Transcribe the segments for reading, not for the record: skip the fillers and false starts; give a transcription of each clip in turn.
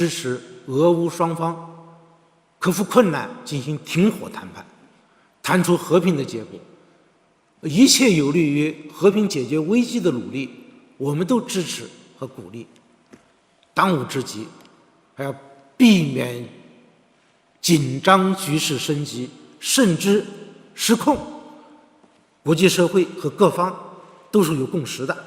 支持俄乌双方克服困难，进行停火谈判，谈出和平的结果。一切有利于和平解决危机的努力，我们都支持和鼓励。当务之急，还要避免紧张局势升级，甚至失控。国际社会和各方都是有共识的。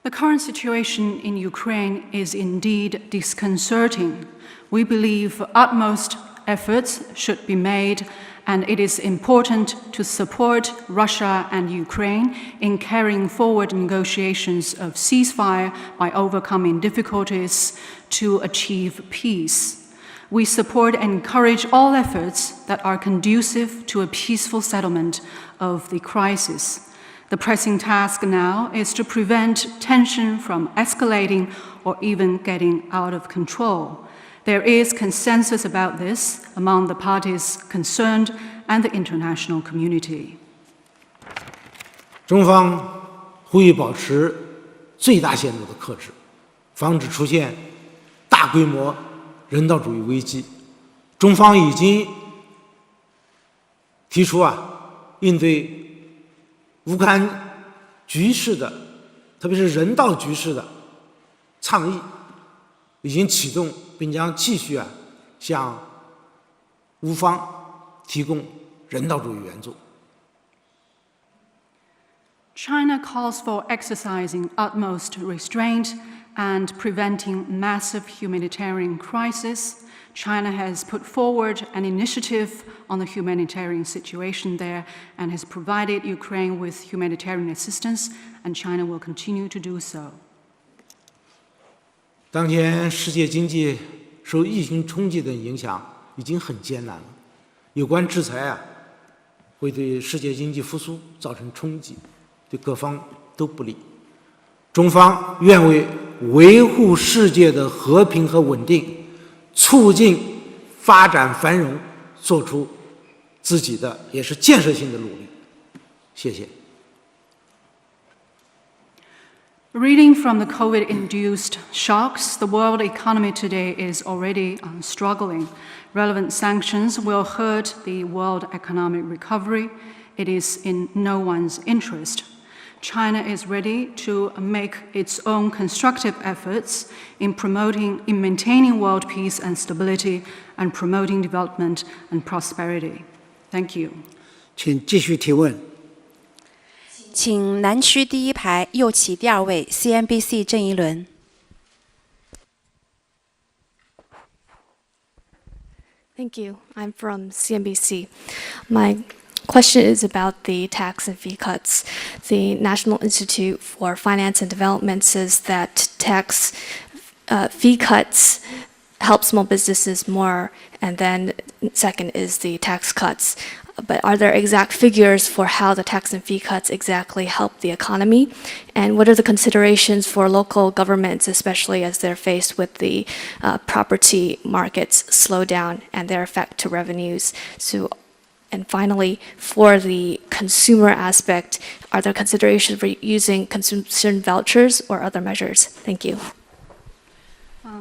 The current situation in Ukraine is indeed disconcerting. We believe utmost efforts should be made, and it is important to support Russia and Ukraine in carrying forward negotiations of ceasefire by overcoming difficulties to achieve peace. We support and encourage all efforts that are conducive to a peaceful settlement of the crisis. The pressing task now is to prevent tension from escalating or even getting out of control. There is consensus about this among the parties concerned and the international community. 中方呼吁保持最大限度的克制，防止出现大规模人道主义危机。中方已经提出应对乌克兰局势的，特别是人道局势的倡议，已经启动，并将继续向乌方提供人道主义援助。China calls for exercising utmost restraint and preventing massive humanitarian crisis. China has put forward an initiative on the humanitarian situation there and has provided Ukraine with humanitarian assistance, and China will continue to do so. 当前世界经济受疫情冲击的影响已经很艰难了，有关制裁会对世界经济复苏造成冲击，对各方都不利。中方愿为维护世界的和平和稳定，促进发展繁荣，做出自己的也是建设性的努力。谢谢。Reading from the COVID-induced shocks, the world economy today is already struggling. Relevant sanctions will hurt the world economic recovery. It is in no one's interest. China is ready to make its own constructive efforts in maintaining world peace and stability and promoting development and prosperity. Thank you. 请继续提问。请南区第一排右起第二位 CNBC 郑一伦。Thank you. I'm from CNBC. My question is about the tax and fee cuts. The National Institute for Finance and Development says that tax fee cuts help small businesses more, and then second is the tax cuts. But are there exact figures for how the tax and fee cuts exactly help the economy? And what are the considerations for local governments, especially as they're faced with the property markets slowdown and their effect to revenues? And finally, for the consumer aspect, are there considerations for using consumption vouchers or other measures? Thank you.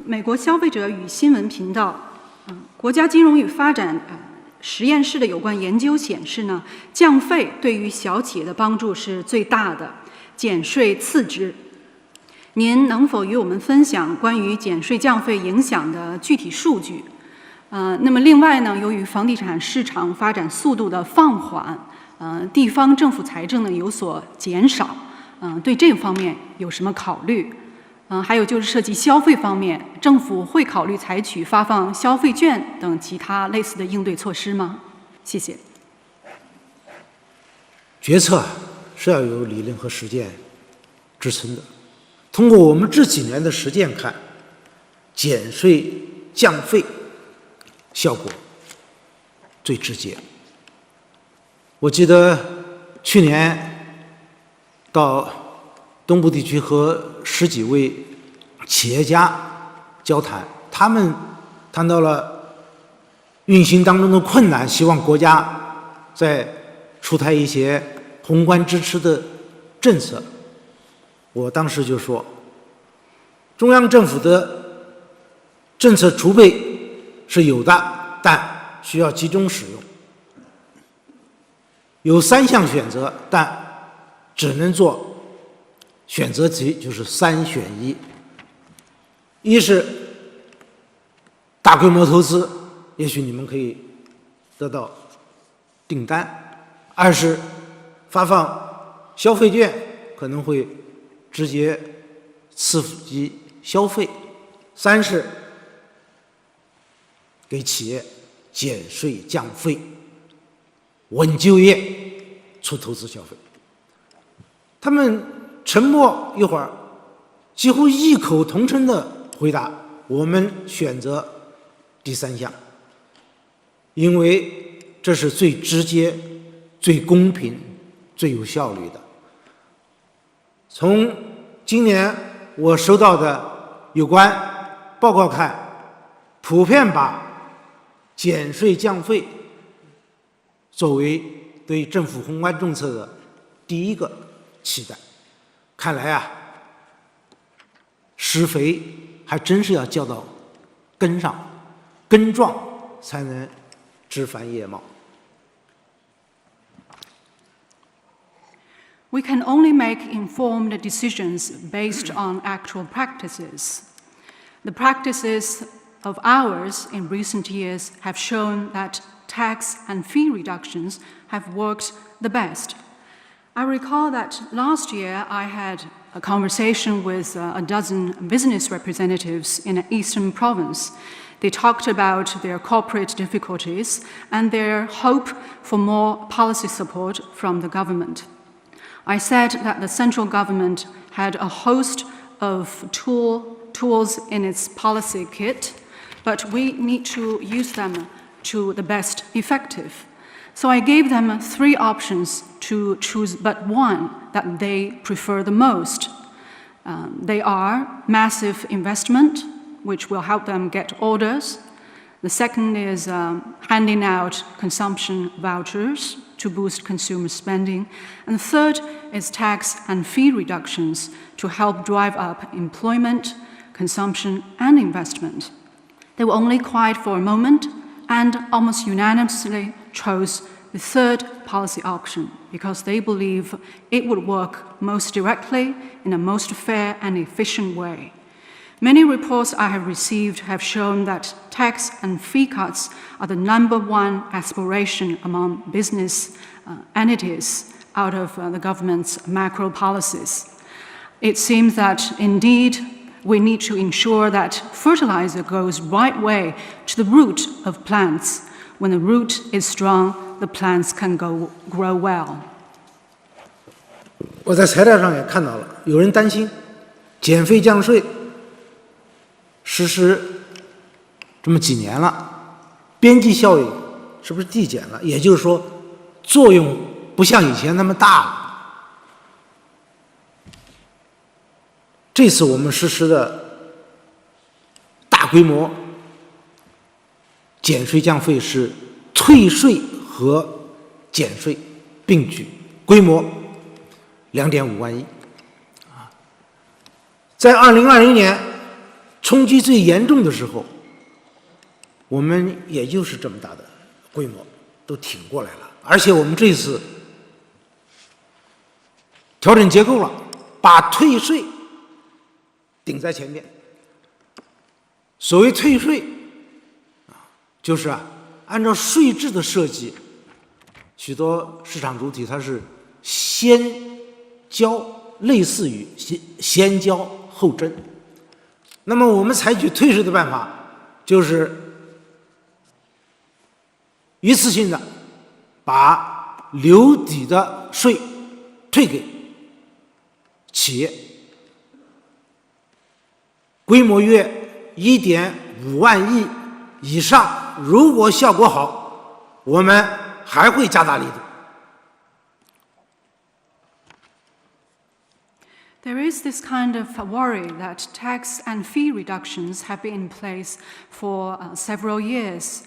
美国消费者与新闻频道，国家金融与发展实验室的有关研究显示呢，降费对于小企业的帮助是最大的，减税次之。您能否与我们分享关于减税降费影响的具体数据？那么另外呢，由于房地产市场发展速度的放缓，地方政府财政呢有所减少，对这方面有什么考虑？还有就是涉及消费方面，政府会考虑采取发放消费券等其他类似的应对措施吗？谢谢。决策是要有理论和实践支撑的。通过我们这几年的实践看，减税降费效果最直接。我记得去年到东部地区和10几位企业家交谈，他们谈到了运行当中的困难，希望国家在出台一些宏观支持的政策。我当时就说，中央政府的政策储备是有的，但需要集中使用。有3项选择，但只能做选择题，就是3选1。一是大规模投资，也许你们可以得到订单；二是发放消费券，可能会直接刺激消费；三是给企业减税降费，稳就业，促投资消费。他们沉默一会儿，几乎异口同声地回答：我们选择第3项，因为这是最直接、最公平、最有效率的。从今年我收到的有关报告看，普遍把减税降费作为对政府宏观政策的第一个期待。看来啊，施肥还真是要浇到根上，根壮才能枝繁叶茂。We can only make informed decisions based on actual practices. The practices of ours in recent years have shown that tax and fee reductions have worked the best. I recall that last year I had a conversation with a dozen business representatives in an eastern province. They talked about their corporate difficulties and their hope for more policy support from the government. I said that the central government had a host of tools in its policy kit, but we need to use them to the best effective. So I gave them 3 options to choose but one that they prefer the most. They are massive investment, which will help them get orders. The second is handing out consumption vouchers to boost consumer spending. And the third is tax and fee reductions to help drive up employment, consumption, and investment. They were only quiet for a moment and almost unanimously chose the third policy option because they believe it would work most directly in a most fair and efficient way. Many reports I have received have shown that tax and fee cuts are the #1 aspiration among business entities out of the government's macro policies. It seems that indeed we need to ensure that fertilizer goes right way to the root of plants. When the root is strong, the plants can grow well. 我在材料上也看到了，有人担心减费降税实施这么几年了，边际效应是不是递减了？也就是说，作用不像以前那么大了。这次我们实施的大规模减税降费是退税和减税并举，规模2.5万亿。在2020年冲击最严重的时候，我们也就是这么大的规模都挺过来了，而且我们这次调整结构了，把退税顶在前面。所谓退税就是按照税制的设计，许多市场主体它是先交，类似于先交后征。那么我们采取退税的办法，就是一次性的把留底的税退给企业，规模约1.5万亿以上，如果效果好，我们还会加大力度。There is this kind of worry that tax and fee reductions have been in place for several years.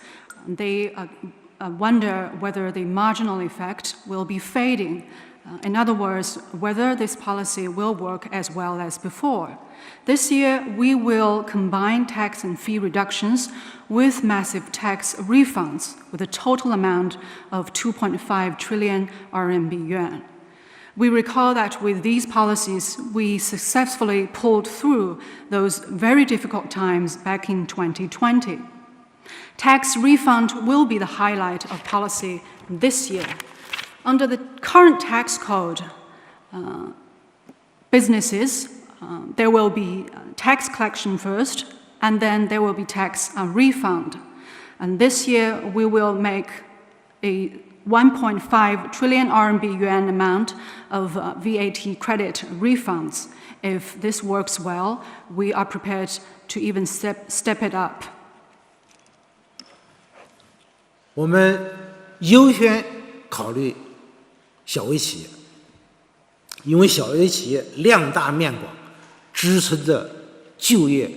They wonder whether the marginal effect will be fading In other words, whether this policy will work as well as before. This year, we will combine tax and fee reductions with massive tax refunds with a total amount of 2.5 trillion RMB yuan. We recall that with these policies, we successfully pulled through those very difficult times back in 2020. Tax refund will be the highlight of policy this year. Under the current tax code, businesses, there will be tax collection first, and then there will be tax refund. And this year, we will make a 1.5 trillion RMB yuan amount of VAT credit refunds. If this works well, we are prepared to even step it up. 我们优先考虑小微企业，因为小微企业量大面广，支撑着就业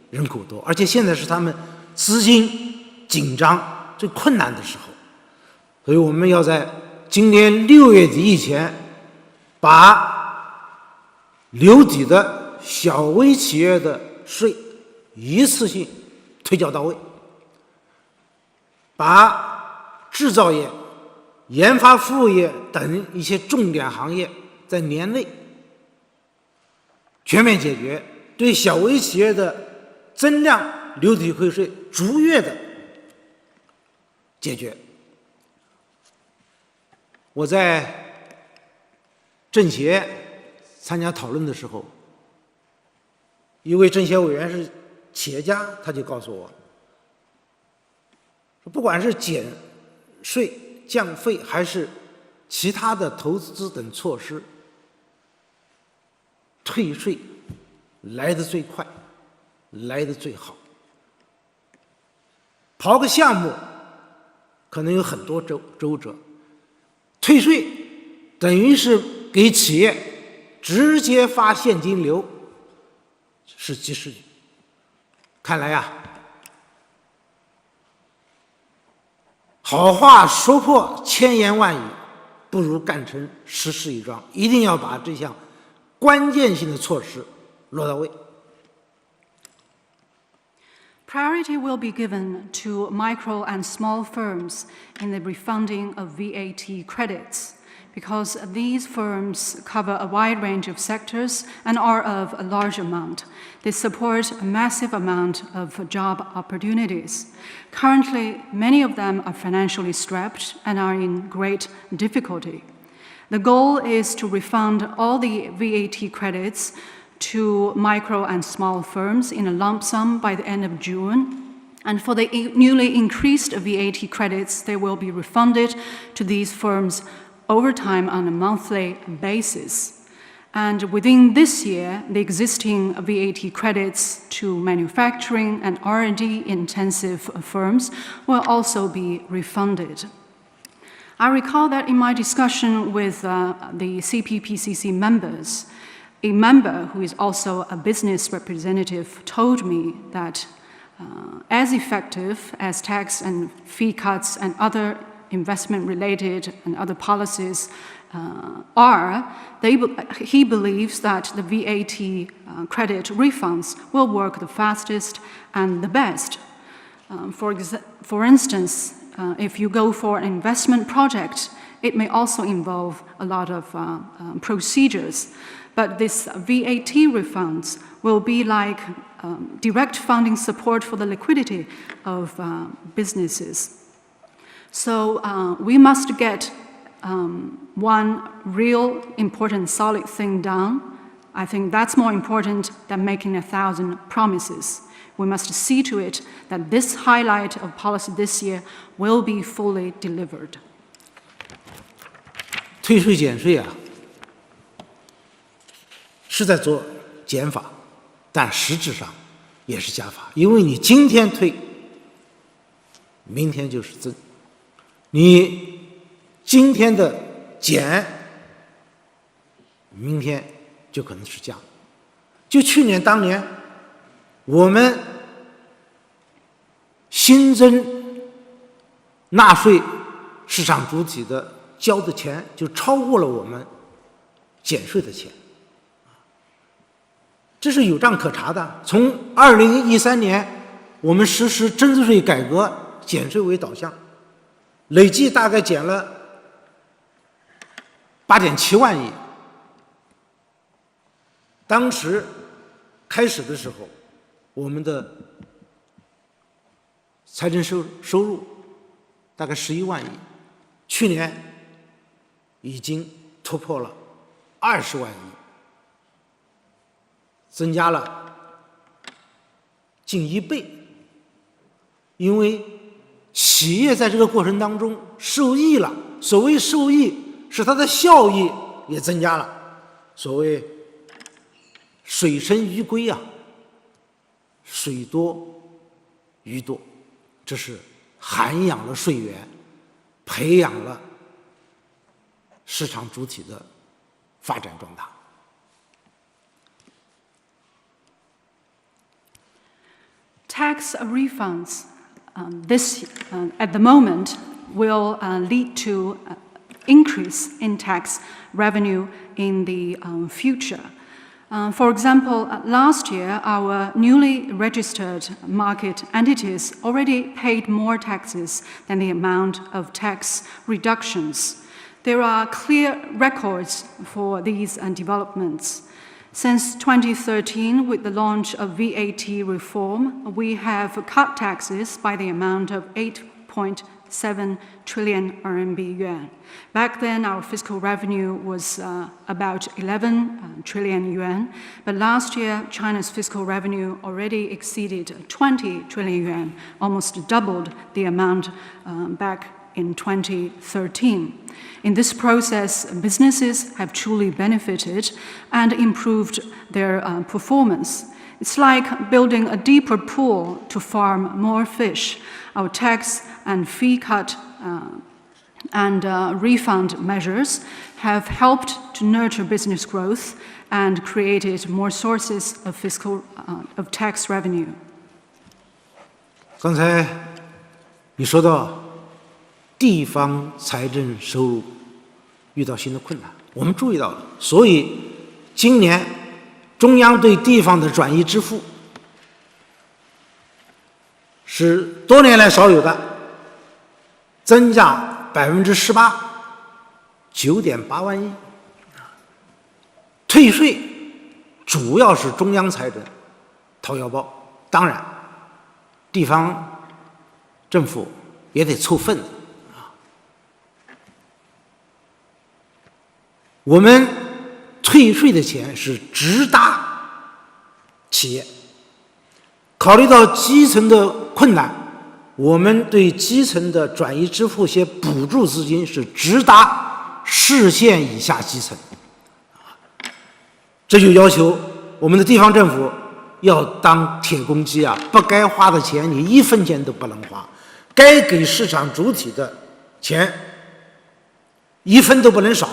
人口多，而且现在是他们资金紧张最困难的时候，所以我们要在今年6月底以前，把留底的小微企业的税一次性推缴到位，把制造业、研发服务业等一些重点行业在年内全面解决，对小微企业的增量留抵退税逐月的解决。我在政协参加讨论的时候，一位政协委员是企业家，他就告诉我，说不管是减税降费还是其他的投资等措施，退税来得最快，来得最好。跑个项目可能有很多周折，退税等于是给企业直接发现金流，是及时雨。看来呀，好话说破千言万语，不如干成实事一桩，一定要把这项关键性的措施落到位。Priority will be given to micro and small firms in the refunding of VAT credits, because these firms cover a wide range of sectors and are of a large amount. They support a massive amount of job opportunities. Currently, many of them are financially strapped and are in great difficulty. The goal is to refund all the VAT credits to micro and small firms in a lump sum by the end of June. And for the newly increased VAT credits, they will be refunded to these firms over time on a monthly basis. And within this year, the existing VAT credits to manufacturing and R&D intensive firms will also be refunded. I recall that in my discussion with the CPPCC members, a member who is also a business representative told me that as effective as tax and fee cuts and other investment-related and other policies are, he believes that the VAT credit refunds will work the fastest and the best. For instance, if you go for an investment project, it may also involve a lot of procedures. But this VAT refunds will be like direct funding support for the liquidity of businesses. So we must get one real important solid thing done. I think that's more important than making 1,000 promises. We must see to it that this highlight of policy this year will be fully delivered. 退税减税啊，是在做减法，但实质上也是加法，因为你今天退，明天就是增。你今天的减，明天就可能是加。就去年当年，我们新增纳税市场主体的交的钱就超过了我们减税的钱，这是有账可查的。从2013年我们实施增值税改革，减税为导向，累计大概减了8.7万亿。当时开始的时候，我们的财政收入大概11万亿，去年已经突破了20万亿，增加了近1倍。因为企业在这个过程当中受益了，所谓受益是它的效益也增加了，所谓水深鱼归啊，水多鱼多，这是涵养了税源，培养了市场主体的发展壮大。Tax refunds at the moment will lead to increase in tax revenue in the future. For example, last year, our newly registered market entities already paid more taxes than the amount of tax reductions. There are clear records for these developments. Since 2013, with the launch of VAT reform, we have cut taxes by the amount of 8.7 trillion RMB yuan. Back then, our fiscal revenue was about 11 trillion yuan, but last year, China's fiscal revenue already exceeded 20 trillion yuan, almost doubled the amount back in 2013. In this process, businesses have truly benefited and improved their performance. It's like building a deeper pool to farm more fish. Our tax and fee cut and refund measures have helped to nurture business growth and created more sources of tax revenue. 刚才你说到地方财政收入遇到新的困难，我们注意到了，所以今年中央对地方的转移支付是多年来少有的，增加18%， 9.8万亿。退税主要是中央财政掏腰包，当然地方政府也得凑份子。我们退税的钱是直达企业，考虑到基层的困难，我们对基层的转移支付些补助资金是直达市县以下基层，这就要求我们的地方政府要当铁公鸡啊，不该花的钱你1分钱都不能花，该给市场主体的钱1分都不能少。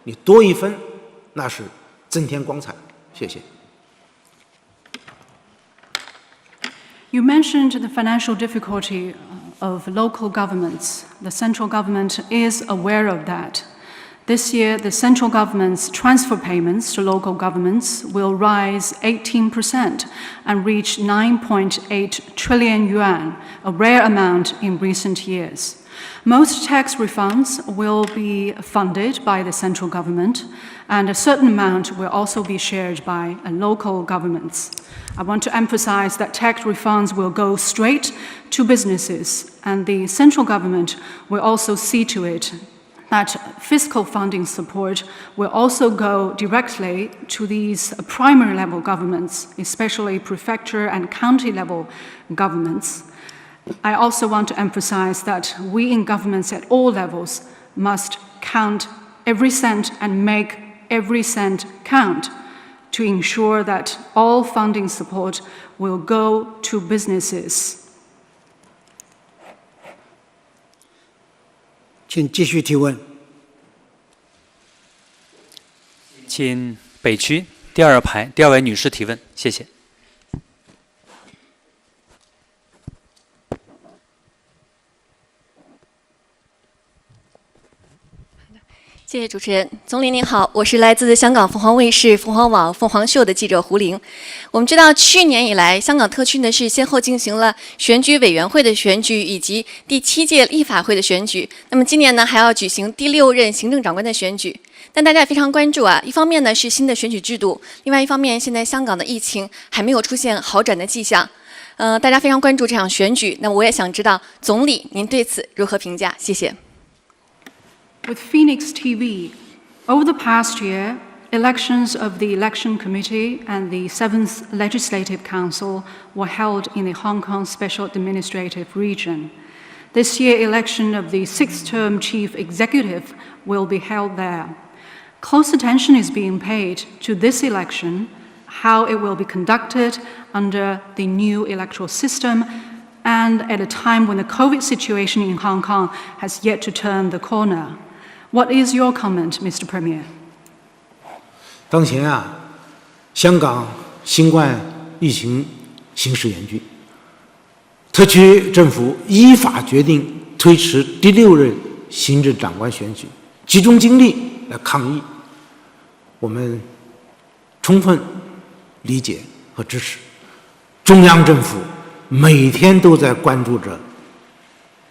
你多1分，那是增添光彩。谢谢。You mentioned the financial difficulty of local governments. The central government is aware of that. This year, the central government's transfer payments to local governments will rise 18% and reach 9.8 trillion yuan, a rare amount in recent years. Most tax refunds will be funded by the central government, and a certain amount will also be shared by local governments. I want to emphasize that tax refunds will go straight to businesses, and the central government will also see to it that fiscal funding support will also go directly to these primary level governments, especially prefecture and county level governments. I also want to emphasize that we in governments at all levels must count every cent and make every cent count to ensure that all funding support will go to businesses. 请继续提问。请北区第2排第2位女士提问，谢谢。谢谢主持人。总理您好，我是来自香港凤凰卫视凤凰网凤凰秀的记者胡玲。我们知道，去年以来，香港特区呢是先后进行了选举委员会的选举以及第7届立法会的选举。那么今年呢还要举行第6任行政长官的选举。但大家也非常关注啊，一方面呢是新的选举制度，另外一方面现在香港的疫情还没有出现好转的迹象。大家非常关注这场选举。那么我也想知道，总理您对此如何评价？谢谢。With Phoenix TV, over the past year, elections of the Election Committee and the 7th Legislative Council were held in the Hong Kong Special Administrative Region. This year, election of the 6th-term Chief Executive will be held there. Close attention is being paid to this election, how it will be conducted under the new electoral system, and at a time when the COVID situation in Hong Kong has yet to turn the corner. What is your comment, Mr. Premier? 当前香港新冠疫情形势严峻，特区政府依法决定推迟第6任行政长官选举，集中精力来抗疫。我们充分理解和支持。中央政府每天都在关注着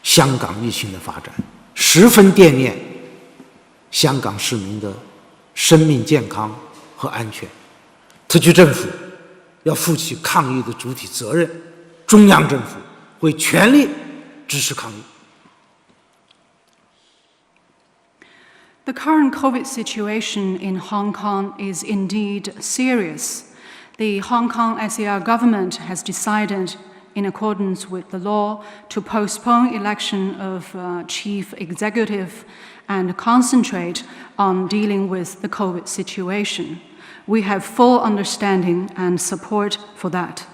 香港疫情的发展，十分惦念香港市民的生命健康和安全。特区政府要负起抗疫的主体责任，中央政府会全力支持抗疫。The current COVID situation in Hong Kong is indeed serious. The Hong Kong SAR government has decided, in accordance with the law, to postpone election of chief executive and concentrate on dealing with the COVID situation. We have full understanding and support for that.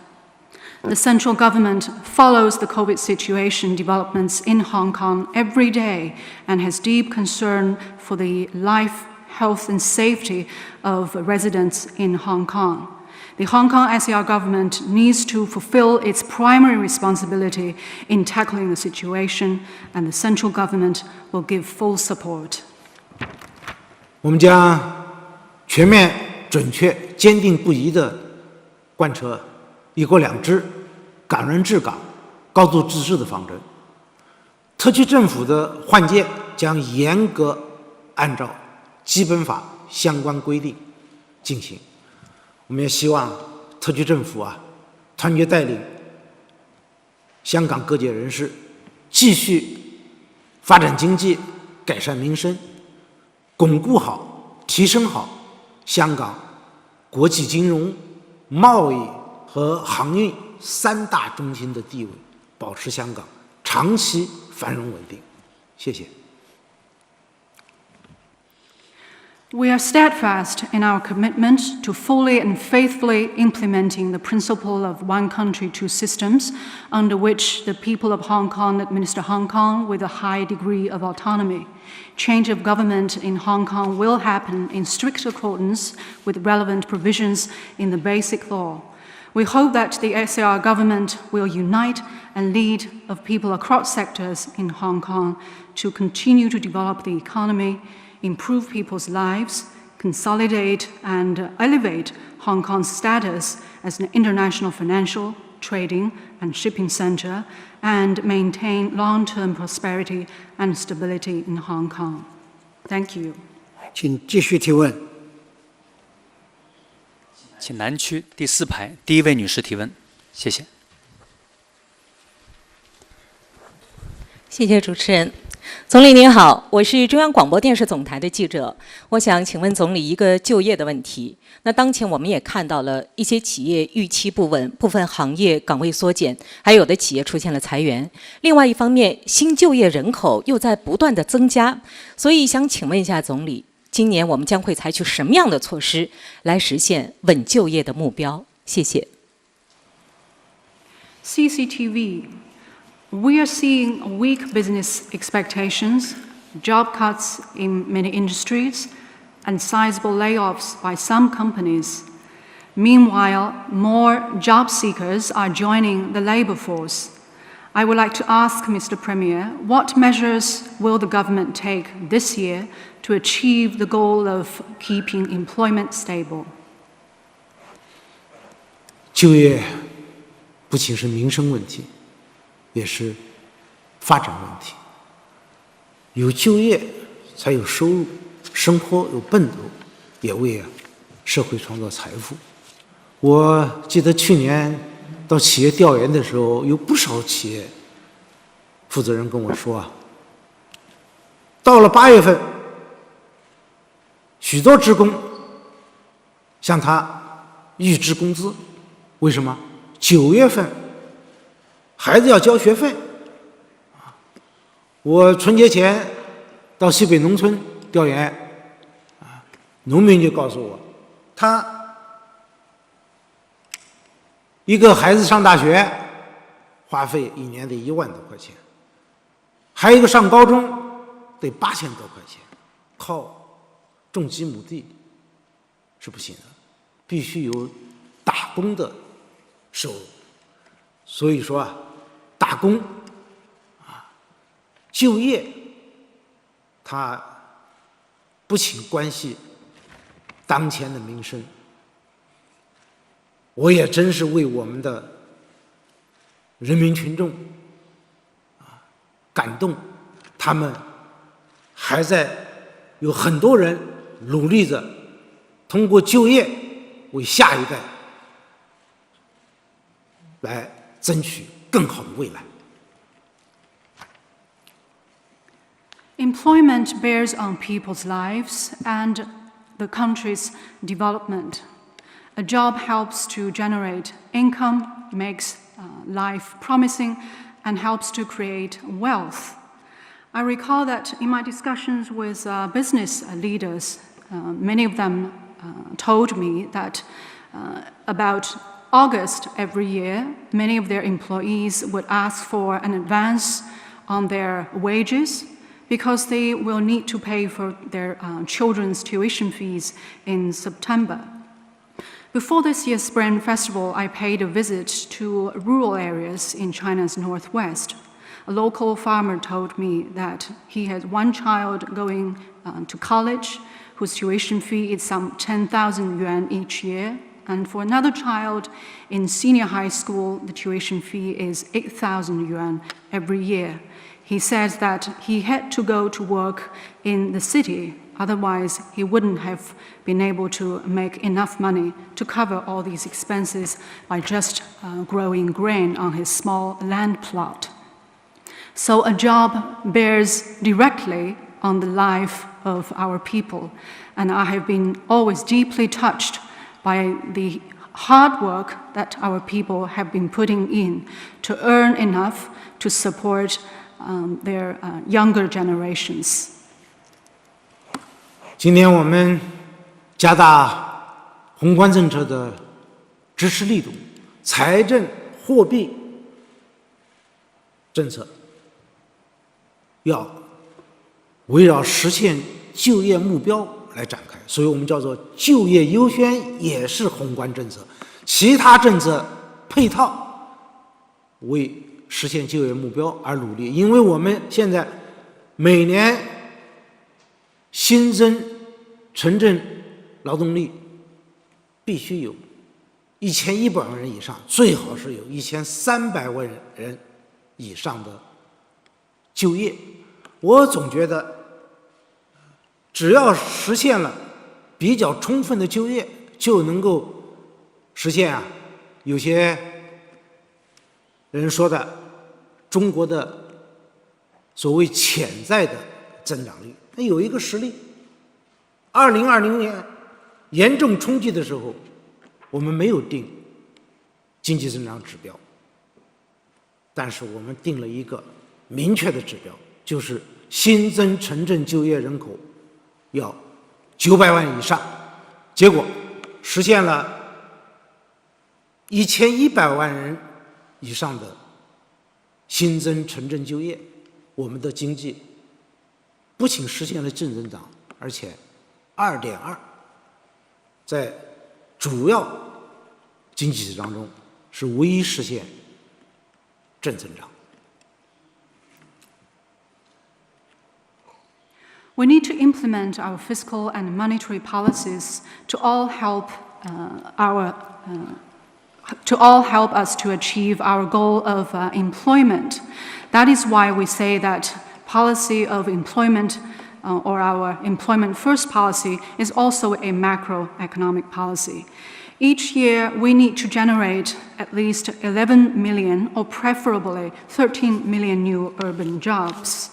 The central government follows the COVID situation developments in Hong Kong every day and has deep concern for the life, health, and safety of residents in Hong Kong. The Hong Kong SAR government needs to fulfill its primary responsibility in tackling the situation, and the central government will give full support. 我们将全面、准确、坚定不移地贯彻一国两制、港人治港、高度自治的方针。特区政府的换届将严格按照基本法相关规定进行。我们也希望特区政府团结带领香港各界人士，继续发展经济、改善民生，巩固好、提升好香港国际金融、贸易和航运3大中心的地位，保持香港长期繁荣稳定。谢谢。We are steadfast in our commitment to fully and faithfully implementing the principle of one country, two systems, under which the people of Hong Kong administer Hong Kong with a high degree of autonomy. Change of government in Hong Kong will happen in strict accordance with relevant provisions in the Basic Law. We hope that the SAR government will unite and lead of people across sectors in Hong Kong to continue to develop the economy, improve people's lives, consolidate and elevate Hong Kong's status as an international financial, trading and shipping center, and maintain long-term prosperity and stability in Hong Kong. Thank you. 请继续提问。请南区第4排第1位女士提问，谢谢。谢谢主持人。总理您好，我是中央广播电视总台的记者，我想请问总理一个就业的问题。那当前我们也看到了一些企业预期不稳，部分行业岗位缩减，还有的企业出现了裁员。另外一方面，新就业人口又在不断的增加，所以想请问一下总理，今年我们将会采取什么样的措施来实现稳就业的目标？谢谢。CCTV. We are seeing weak business expectations, job cuts in many industries, and sizable layoffs by some companies. Meanwhile, more job seekers are joining the labor force. I would like to ask Mr. Premier, what measures will the government take this year to achieve the goal of keeping employment stable? 就业不仅是民生问题，也是发展问题。有就业才有收入，生活有奔头，也为社会创造财富。我记得去年到企业调研的时候，有不少企业负责人跟我说到了8月份，许多职工向他预支工资，为什么？9月份孩子要交学费。我春节前到西北农村调研，农民就告诉我，他一个孩子上大学花费1年得1万多块钱，还有一个上高中得8000多块钱，靠种几亩地是不行的，必须有打工的收入。所以说打工就业，它不仅关系当前的民生，我也真是为我们的人民群众感动，他们还在有很多人努力着，通过就业为下一代来争取更好的未来。Employment bears on people's lives and the country's development. A job helps to generate income, makes life promising, and helps to create wealth. I recall that in my discussions with business leaders, many of them told me that about August every year, many of their employees would ask for an advance on their wages because they will need to pay for their children's tuition fees in September. Before this year's Spring Festival, I paid a visit to rural areas in China's northwest. A local farmer told me that he has one child going to college whose tuition fee is some 10,000 yuan each year. And for another child in senior high school, the tuition fee is 8,000 yuan every year. He says that he had to go to work in the city, otherwise he wouldn't have been able to make enough money to cover all these expenses by just growing grain on his small land plot. So a job bears directly on the life of our people, and I have been always deeply touched by the hard work that our people have been putting in to earn enough to support their younger generations. 今年我们加大宏观政策的支持力度，财政、货币政策要围绕实现就业目标来展开，所以我们叫做就业优先，也是宏观政策，其他政策配套为实现就业目标而努力。因为我们现在每年新增城镇劳动力必须有1100万人以上，最好是有1300万人以上的就业。我总觉得只要实现了比较充分的就业，就能够实现有些人说的中国的所谓潜在的增长率。那有一个实例，2020年严重冲击的时候，我们没有定经济增长指标，但是我们定了一个明确的指标，就是新增城镇就业人口要900万以上，结果实现了1100万人以上的新增城镇就业，我们的经济不仅实现了正增长，而且2.2，在主要经济体当中是唯一实现正增长。We need to implement our fiscal and monetary policies to all help us to achieve our goal of employment. That is why we say that policy of employment or our employment first policy is also a macroeconomic policy. Each year, we need to generate at least 11 million or preferably 13 million new urban jobs.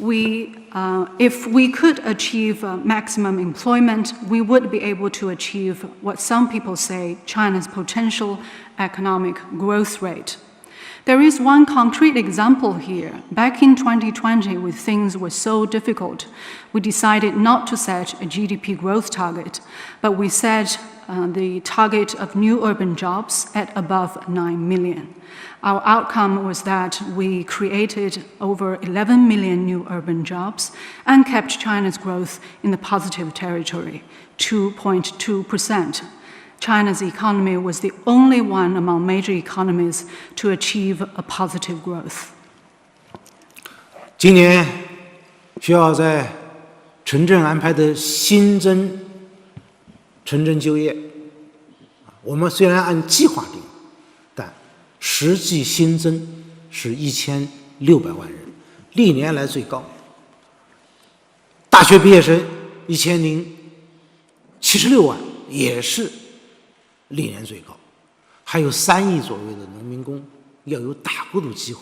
If we could achieve maximum employment, we would be able to achieve what some people say China's potential economic growth rate. There is one concrete example here. Back in 2020, when things were so difficult, we decided not to set a GDP growth target, but we set the target of new urban jobs at above 9 million. Our outcome was that we created over 11 million new urban jobs and kept China's growth in the positive territory, 2.2%. China's economy was the only one among major economies to achieve a positive growth. 今年需要在城镇安排的新增城镇就业，我们虽然按计划定，但实际新增是1600万人，历年来最高。大学毕业生1076万，也是历年最高。还有3亿左右的农民工要有打工的机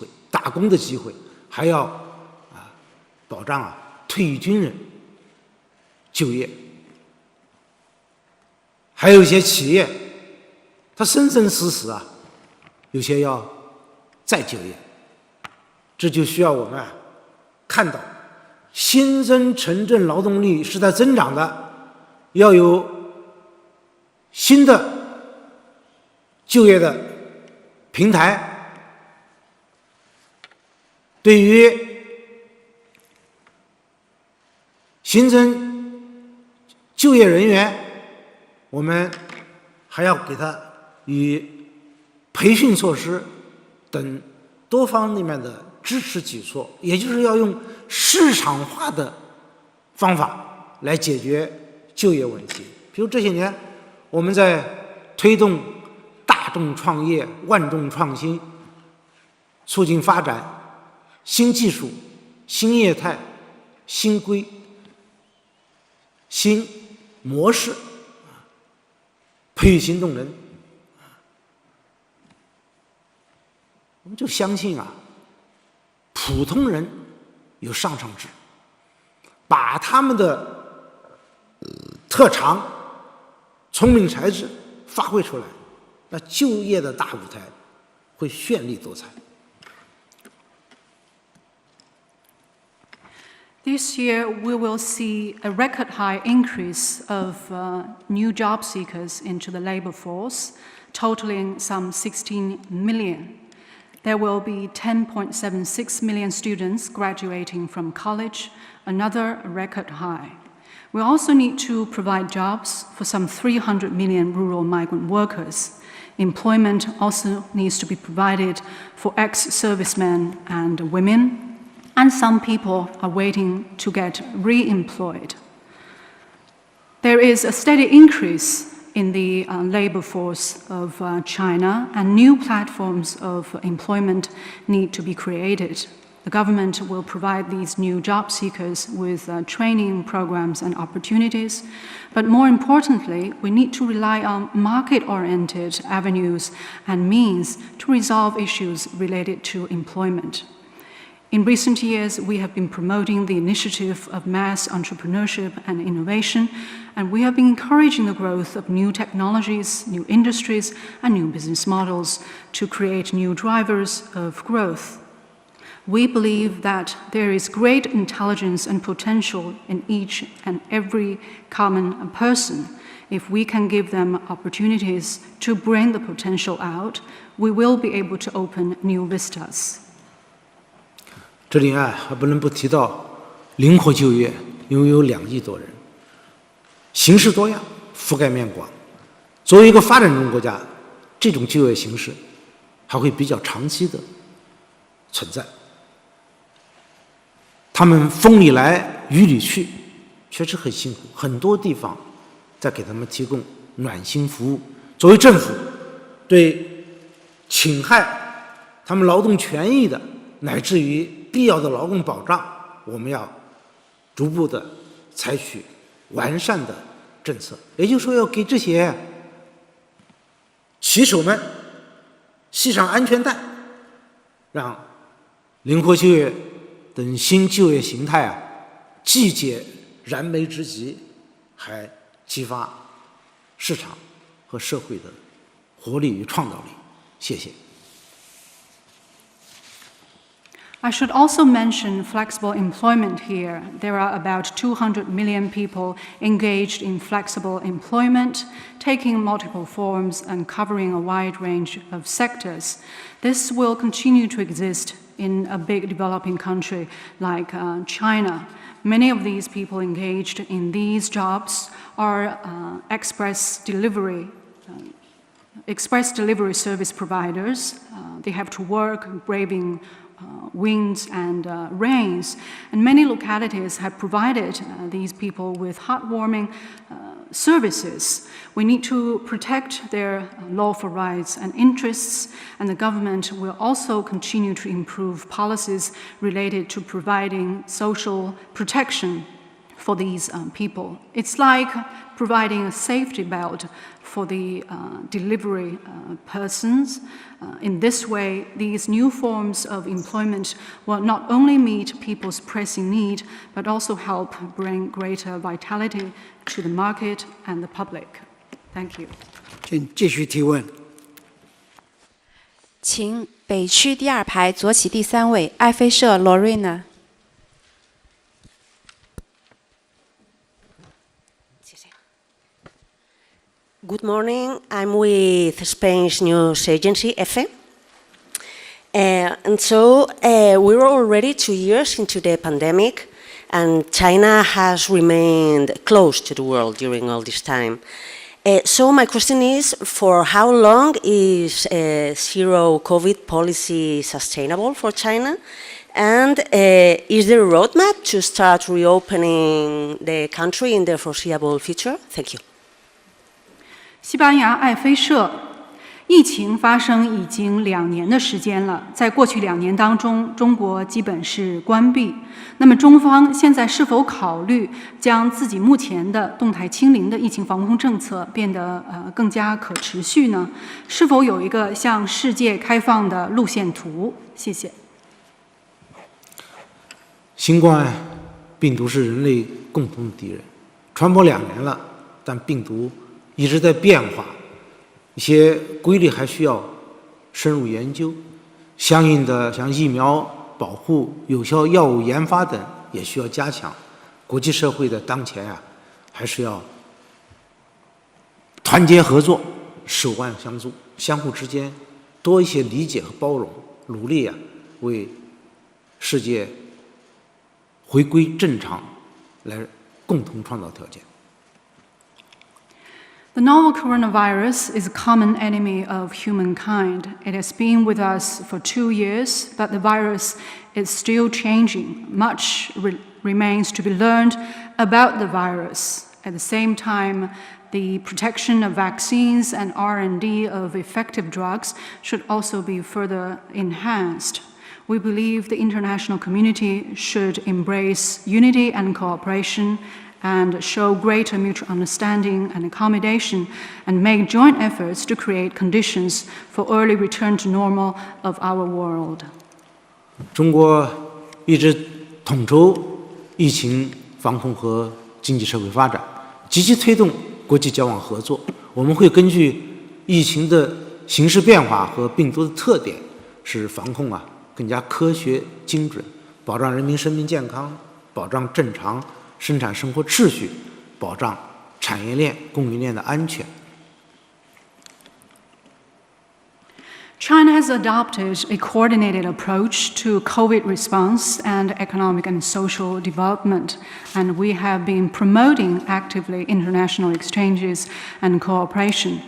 会，还要保障退役军人就业。还有一些企业，它生生死死有些要再就业，这就需要我们看到新增城镇劳动力是在增长的，要有新的就业的平台。对于新增就业人员，我们还要给他与培训措施等多方面的支持举措，也就是要用市场化的方法来解决就业问题。比如这些年我们在推动大众创业、万众创新，促进发展新技术、新业态、新规、新模式，培育新动能。我们就相信普通人有上乘之，把他们的特长、聪明才智发挥出来，那就业的大舞台会绚丽多彩。This year, we will see a record high increase of new job seekers into the labor force, totaling some 16 million. There will be 10.76 million students graduating from college, another record high. We also need to provide jobs for some 300 million rural migrant workers. Employment also needs to be provided for ex-servicemen and women, and some people are waiting to get re-employed. There is a steady increase in the labor force of China, and new platforms of employment need to be created. The government will provide these new job seekers with training programs and opportunities, but more importantly, we need to rely on market-oriented avenues and means to resolve issues related to employment. In recent years, we have been promoting the initiative of mass entrepreneurship and innovation, and we have been encouraging the growth of new technologies, new industries, and new business models to create new drivers of growth. We believe that there is great intelligence and potential in each and every common person. If we can give them opportunities to bring the potential out, we will be able to open new vistas. 这里还不能不提到灵活就业，因为有2亿多人，形式多样，覆盖面广。作为一个发展中国家，这种就业形式还会比较长期的存在。他们风里来雨里去，确实很辛苦，很多地方在给他们提供暖心服务。作为政府，对侵害他们劳动权益的，乃至于必要的劳动保障，我们要逐步的采取完善的政策。也就是说，要给这些骑手们系上安全带，让灵活就业等新就业形态既解燃眉之急，还激发市场和社会的活力与创造力。谢谢。I should also mention flexible employment here. There are about 200 million people engaged in flexible employment, taking multiple forms and covering a wide range of sectors. This will continue to exist in a big developing country like China. Many of these people engaged in these jobs are express delivery service providers. They have to work braving winds and rains, and many localities have provided these people with heartwarming services. We need to protect their lawful rights and interests, and the government will also continue to improve policies related to providing social protection for these people. It's like providing a safety belt for the delivery persons. In this way, these new forms of employment will not only meet people's pressing need, but also help bring greater vitality to the market and the public. Thank you. 请继续提问。请北区第二排左起第3位爱妃社 Lorena。Good morning. I'm with Spain's news agency, EFE. And so we're already 2 years into the pandemic, and China has remained closed to the world during all this time. So my question is, for how long is zero COVID policy sustainable for China? And is there a roadmap to start reopening the country in the foreseeable future? Thank you. 西班牙爱妃社，疫情发生已经2年的时间了。在过去2年当中，中国基本是关闭。那么，中方现在是否考虑将自己目前的动态清零的疫情防控政策变得更加可持续呢？是否有一个向世界开放的路线图？谢谢。新冠病毒是人类共同的敌人，传播2年了，但病毒一直在变化，一些规律还需要深入研究，相应的像疫苗保护、有效药物研发等也需要加强。国际社会的当前还是要团结合作，手腕相助，相互之间多一些理解和包容，努力为世界回归正常来共同创造条件。The novel coronavirus is a common enemy of humankind. It has been with us for 2 years, but the virus is still changing. Much remains to be learned about the virus. At the same time, the protection of vaccines and R&D of effective drugs should also be further enhanced. We believe the international community should embrace unity and cooperation and show greater mutual understanding and accommodation, and make joint efforts to create conditions for early return to normal of our world. 中国一直统筹疫情防控和经济社会发展，积极推动国际交往合作。我们会根据疫情的形势变化和病毒的特点，使防控更加科学精准，保障人民生命健康，保障正常生产生活秩序，保障产业链、供应链的安全。China has adopted a coordinated approach to COVID response and economic and social development, and we have been promoting actively international exchanges and cooperation.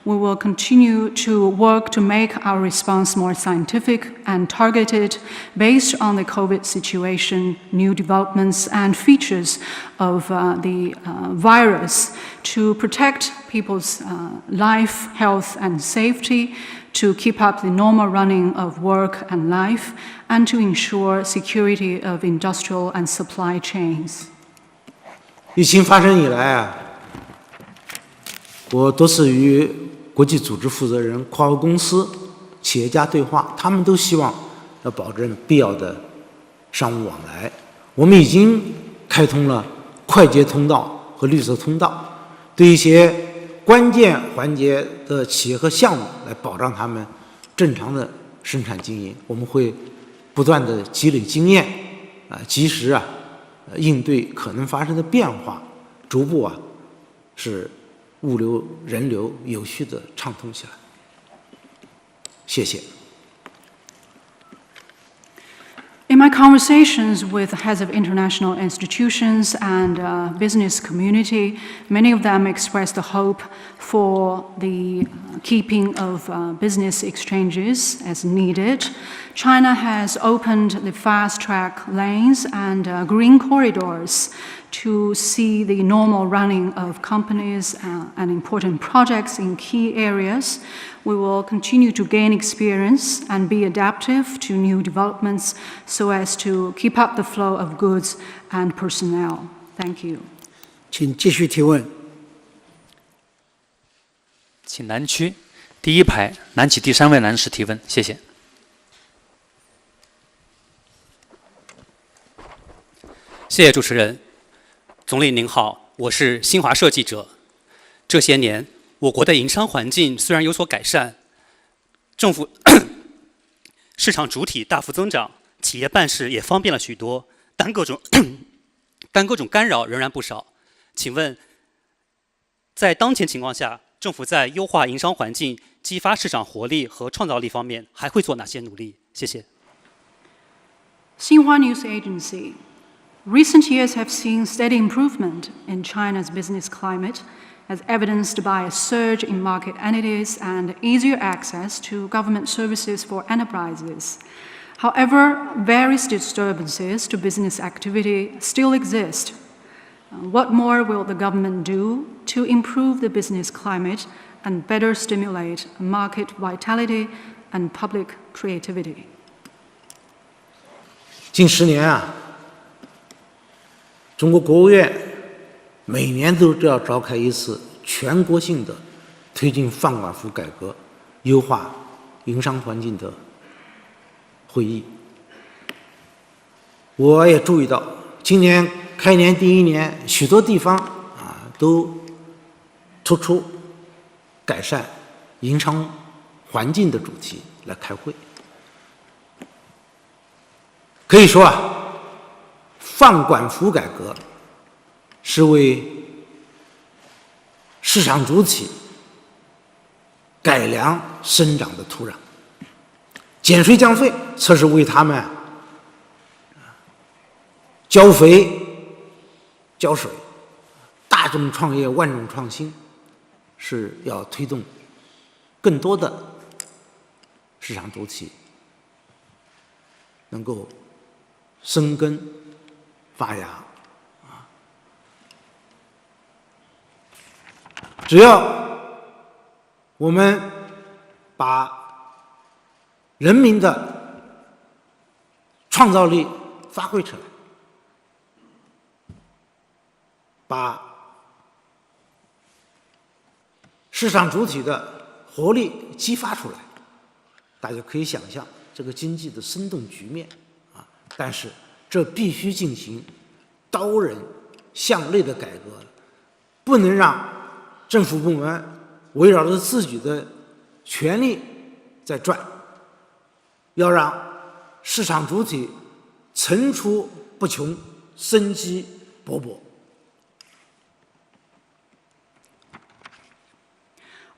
We will continue to work to make our response more scientific and targeted based on the COVID situation, new developments and features of the virus to protect people's life, health and safety, to keep up the normal running of work and life, and to ensure security of industrial and supply chains. 疫情发生以来啊，我多次与国际组织负责人、跨国公司、企业家对话，他们都希望要保证必要的商务往来。我们已经开通了快捷通道和绿色通道，对一些关键环节的企业和项目来保障他们正常的生产经营。我们会不断的积累经验，及时应对可能发生的变化，逐步使物流、人流有序的畅通起来。谢谢。In my conversations with heads of international institutions and business community, many of them expressed the hope for the keeping of business exchanges as needed. China has opened the fast-track lanes and green corridors to see the normal running of companies and important projects in key areas. We will continue to gain experience and be adaptive to new developments so as to keep up the flow of goods and personnel. Thank you. 请继续提问。请南区第一排南起第3位男士提问，谢谢。谢谢主持人。总理您好，我是新华社记者。这些年，我国的营商环境虽然有所改善，政府市场主体大幅增长，企业办事也方便了许多，但各种干扰仍然不少。请问，在当前情况下，政府在优化营商环境、激发市场活力和创造力方面还会做哪些努力？谢谢。Xinhua News Agency. Recent years have seen steady improvement in China's business climate, as evidenced by a surge in market entities and easier access to government services for enterprises. However, various disturbances to business activity still exist. What more will the government do to improve the business climate and better stimulate market vitality and public creativity? 近10年中国国务院每年都要召开一次全国性的推进放管服改革、优化营商环境的会议。我也注意到，今年开年第1年，许多地方都突出改善营商环境的主题来开会。可以说放管服改革是为市场主体改良生长的土壤，减税降费则是为他们浇肥浇水。大众创业万众创新是要推动更多的市场主体能够生根发芽。只要我们把人民的创造力发挥出来，把市场主体的活力激发出来，大家可以想象这个经济的生动局面但是这必须进行刀刃向内的改革，不能让政府部门围绕着自己的权力在转，要让市场主体层出不穷，生机勃勃。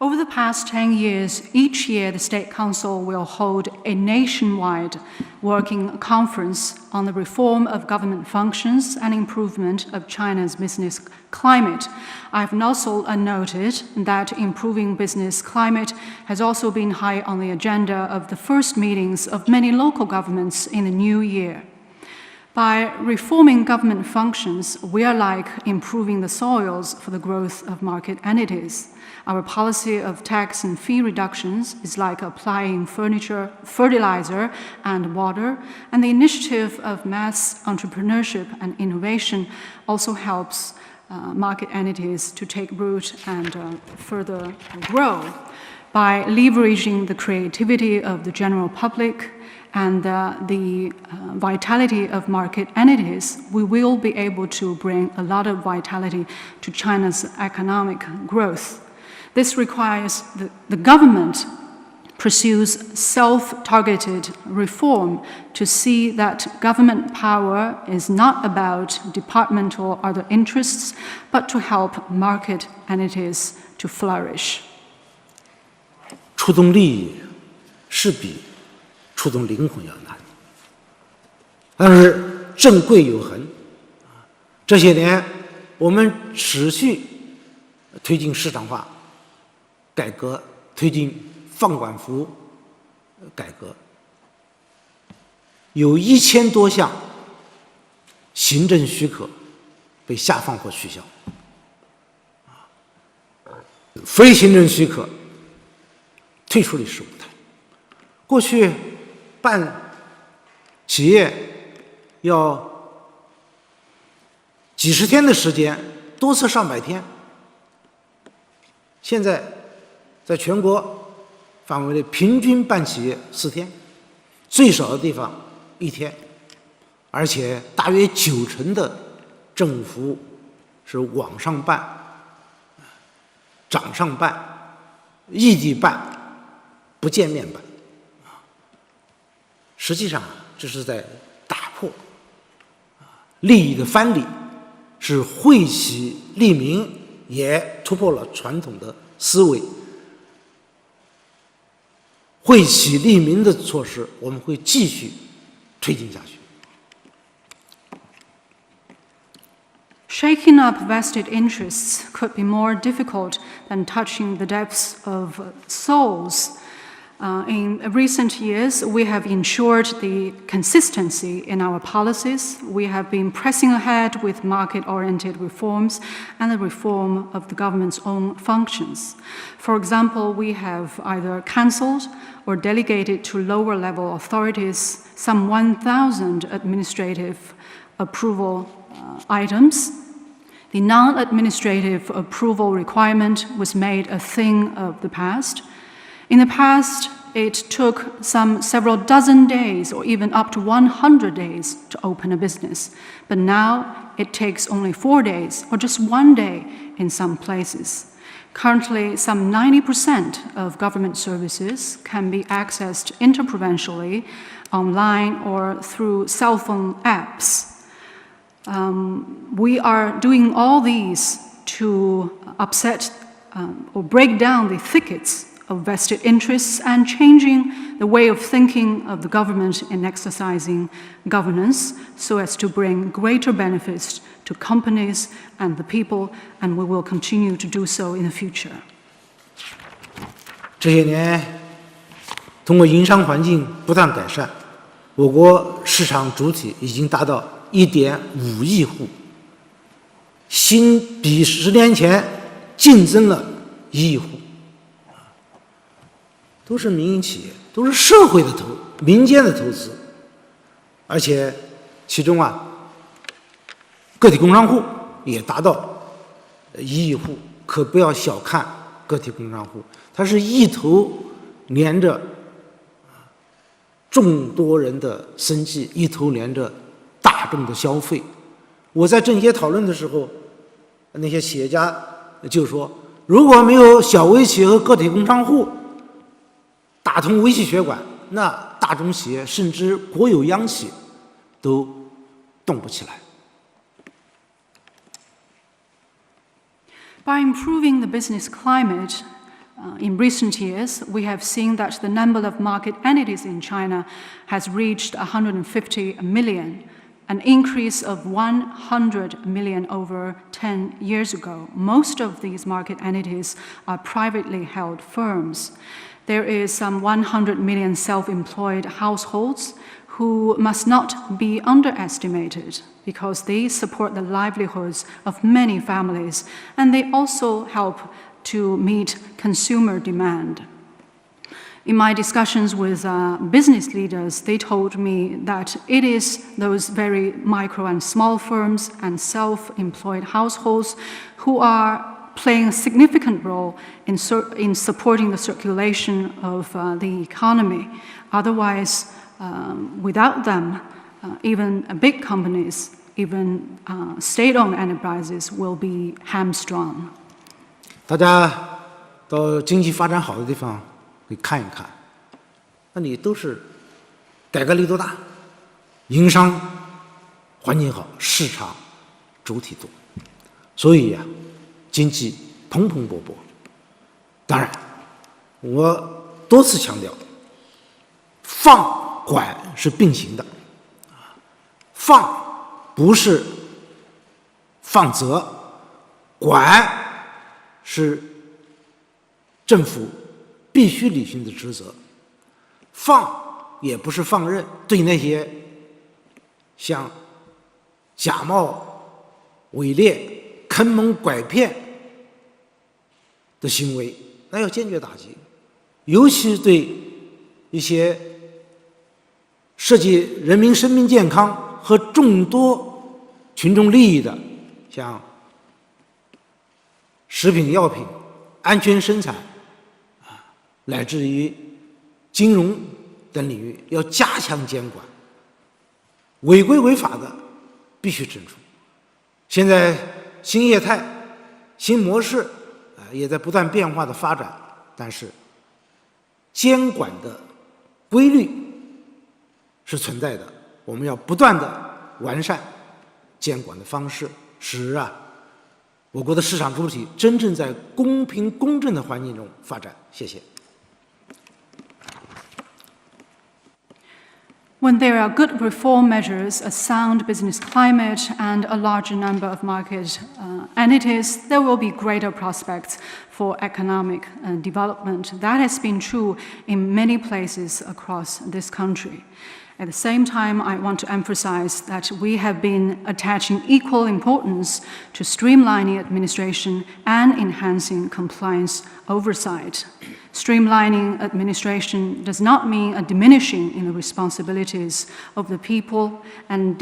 Over the past 10 years, each year the State Council will hold a nationwide working conference on the reform of government functions and improvement of China's business climate. I've also noted that improving business climate has also been high on the agenda of the first meetings of many local governments in the new year. By reforming government functions, we are like improving the soils for the growth of market entities. Our policy of tax and fee reductions is like applying furniture, fertilizer, and water, and the initiative of mass entrepreneurship and innovation also helps market entities to take root and further grow. By leveraging the creativity of the general public and the vitality of market entities, we will be able to bring a lot of vitality to China's economic growth. This requires the government pursues self-targeted reform to see that government power is not about departmental or other interests, but to help market entities to flourish. 触动利益是比触动灵魂要难，但是正贵有恒。这些年我们持续推进市场化改革，推进放管服改革，有1000多项行政许可被下放或取消，非行政许可退出历史舞台。过去办企业要几十天的时间，多次上百天，现在在全国范围内平均办企业4天，最少的地方1天，而且大约90%的政府服务是网上办、掌上办、异地办、不见面办。实际上，这是在打破利益的藩篱，是惠企利民，也突破了传统的思维。惠企利民的措施，我们会继续推进下去。Shaking up vested interests could be more difficult than touching the depths of souls. In recent years, we have ensured the consistency in our policies. We have been pressing ahead with market-oriented reforms and the reform of the government's own functions. For example, we have either cancelled or delegated to lower-level authorities some 1,000 administrative approval items. The non-administrative approval requirement was made a thing of the past. In the past, it took several dozen days or even up to 100 days to open a business. But now it takes only 4 days or just 1 day in some places. Currently, some 90% of government services can be accessed interprovincially, online, or through cell phone apps. We are doing all these to upset or break down the thickets of vested interests and changing the way of thinking of the government in exercising governance so as to bring greater benefits to companies and the people, and we will continue to do so in the future. 这些年，通过营商环境不断改善，我国市场主体已经达到1.5亿户，比10年前净增了1亿户。都是民营企业，都是社会的民间的投资，而且其中个体工商户也达到1亿户，可不要小看个体工商户，它是一头连着众多人的生计，一头连着大众的消费。我在政协讨论的时候，那些企业家就说，如果没有小微企业和个体工商户打通微细血管，那大中企业甚至国有央企都动不起来。By improving the business climate, in recent years, we have seen that the number of market entities in China has reached 150 million, an increase of 100 million over 10 years ago. Most of these market entities are privately held firms. There is some 100 million self-employed households who must not be underestimated because they support the livelihoods of many families, and they also help to meet consumer demand. In my discussions with business leaders, they told me that it is those very micro and small firms and self-employed households who are playing a significant role in supporting the circulation of the economy. Otherwise, without them, even big companies, even state-owned enterprises will be hamstrung. 大家到经济发展好的地方去看一看，那里都是改革力度大，营商环境好，市场主体多，所以呀，经济蓬勃勃。当然，我多次强调，放管是并行的，放不是放责，管是政府必须履行的职责，放也不是放任，对那些像假冒伪劣、坑蒙拐骗的行为，那要坚决打击，尤其对一些涉及人民生命健康和众多群众利益的，像食品药品安全生产乃至于金融等领域，要加强监管，违规违法的必须整除。现在新业态、新模式也在不断变化的发展，但是监管的规律是存在的，我们要不断的完善监管的方式，使我国的市场主体真正在公平公正的环境中发展。谢谢。When there are good reform measures, a sound business climate, and a larger number of market entities, there will be greater prospects for economic development. That has been true in many places across this country. At the same time, I want to emphasize that we have been attaching equal importance to streamlining administration and enhancing compliance oversight. Streamlining administration does not mean a diminishing in the responsibilities of the people, and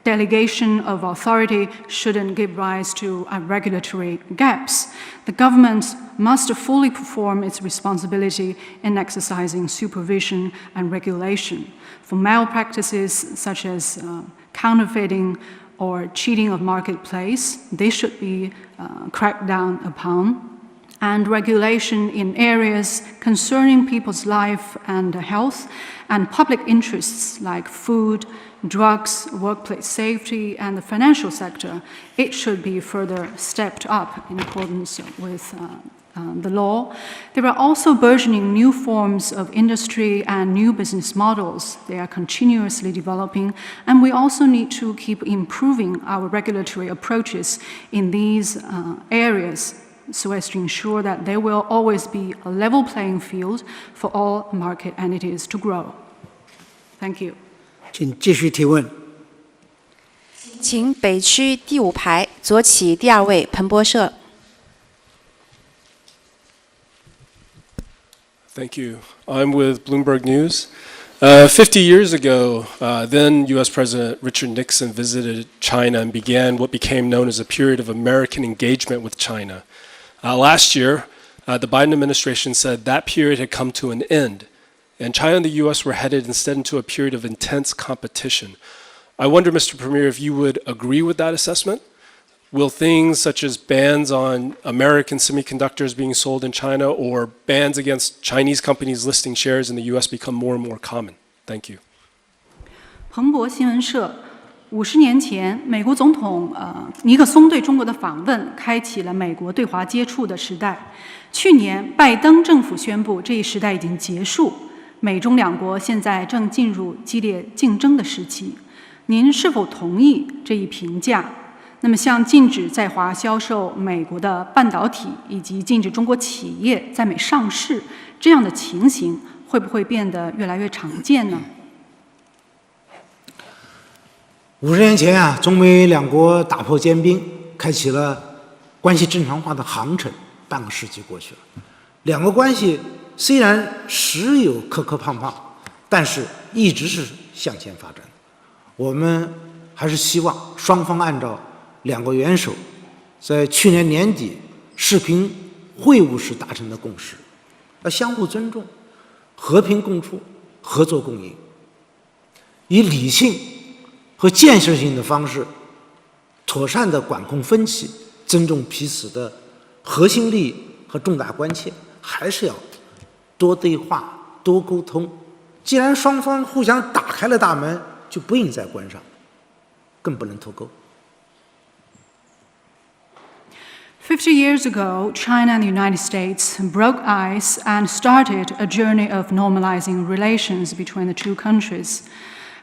delegation of authority shouldn't give rise to regulatory gaps. The government must fully perform its responsibility in exercising supervision and regulation. For malpractices such as counterfeiting or cheating of marketplace, they should be cracked down upon. And regulation in areas concerning people's life and health and public interests like food, drugs, workplace safety, and the financial sector, it should be further stepped up in accordance with the law. There are also burgeoning new forms of industry and new business models. They are continuously developing, and we also need to keep improving our regulatory approaches in these areas so as to ensure that there will always be a level playing field for all market entities to grow. Thank you. 请继续提问。请北区第5排左起第2位彭博社。Thank you. I'm with Bloomberg News. 50 years ago, then U.S. President Richard Nixon visited China and began what became known as a period of American engagement with China. Last year, the Biden administration said that period had come to an end, and China and the U.S. were headed instead into a period of intense competition. I wonder, Mr. Premier, if you would agree with that assessment? Will things such as bans on American semiconductors being sold in China or bans against Chinese companies listing shares in the U.S. become more and more common? Thank you. 彭博新闻社50年前，美国总统尼克松对中国的访问，开启了美国对华接触的时代。去年，拜登政府宣布这一时代已经结束，美中两国现在正进入激烈竞争的时期。您是否同意这一评价？那么，像禁止在华销售美国的半导体，以及禁止中国企业在美上市，这样的情形会不会变得越来越常见呢？50年前啊，中美两国打破坚冰，开启了关系正常化的航程。半个世纪过去了，两国关系虽然时有磕磕碰碰，但是一直是向前发展。我们还是希望双方按照两国元首在去年年底视频会晤时达成的共识，要相互尊重、和平共处、合作共赢，以理性和建设性的方式，妥善地管控分歧，尊重彼此的核心利益和重大关切，还是要多对话、多沟通。既然双方互相打开了大门，就不应再关上，更不能脱钩。50 years ago, China and the United States broke ice and started a journey of normalizing relations between the two countries.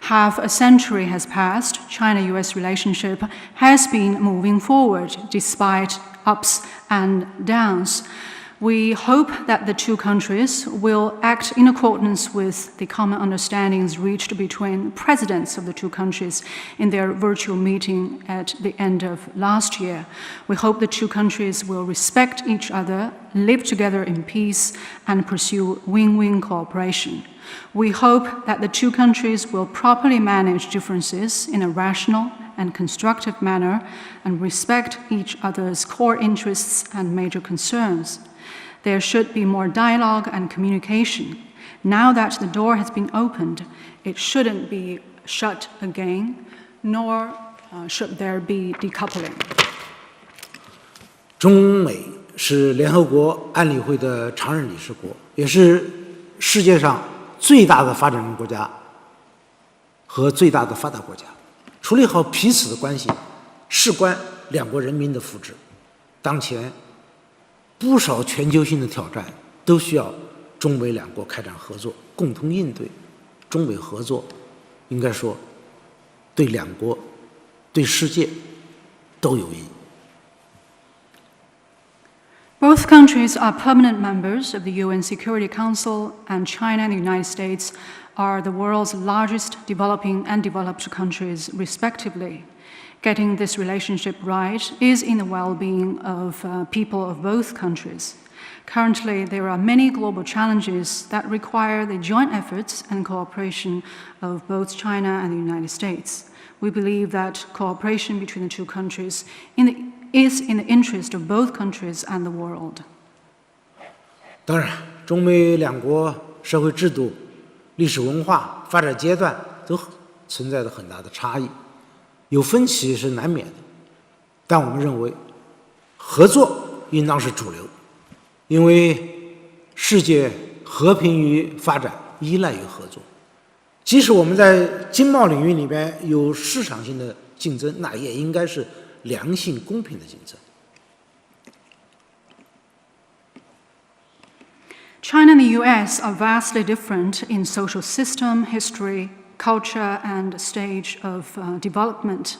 Half a century has passed, China-US relationship has been moving forward despite ups and downs. We hope that the two countries will act in accordance with the common understandings reached between presidents of the two countries in their virtual meeting at the end of last year. We hope the two countries will respect each other, live together in peace, and pursue win-win cooperation. We hope that the two countries will properly manage differences in a rational and constructive manner and respect each other's core interests and major concerns. There should be more dialogue and communication. Now that the door has been opened, it shouldn't be shut again, nor should there be decoupling. 中美是联合国安理会的常任理事国，也是世界上最大的发展中国家和最大的发达国家。处理好彼此的关系，事关两国人民的福祉。当前不少全球性的挑战都需要中美两国开展合作，共同应对。中美合作应该说对两国、对世界都有益。Both countries are permanent members of the UN Security Council, and China and the United States are the world's largest developing and developed countries, respectively. Getting this relationship right is in the well-being of people of both countries. Currently, there are many global challenges that require the joint efforts and cooperation of both China and the United States. We believe that cooperation between the two countries is in the interest of both countries and the world. 当然，中美两国社会制度、历史文化、发展阶段都存在着很大的差异，有分歧是难免的。但我们认为，合作应当是主流，因为世界和平与发展依赖于合作。即使我们在经贸领域里边有市场性的竞争，那也应该是良性公平的竞争。China and the US are vastly different in social system, history, culture, and stage of development.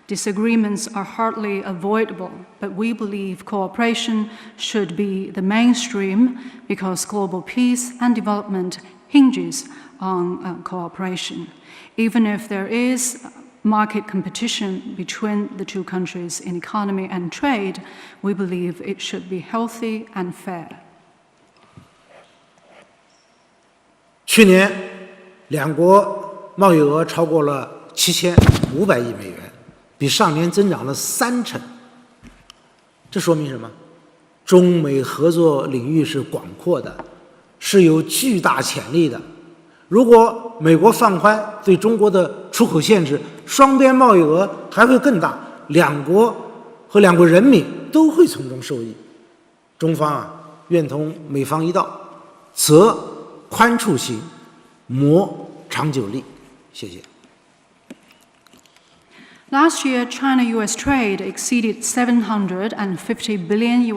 Disagreements are hardly avoidable, but we believe cooperation should be the mainstream because global peace and development hinges on cooperation. Even if there is market competition between the two countries in economy and trade, we believe it should be healthy and fair. 去年，两国贸易额超过了7500亿美元，比上年增长了30%。这说明什么？中美合作领域是广阔的，是有巨大潜力的。如果美国放宽对中国的出口限制，双边贸易额还会更大，两国和两国人民都会从中受益。中方愿同美方一道，则宽处行，谋长久利。谢谢。Last year, China-US trade exceeded $750 billion,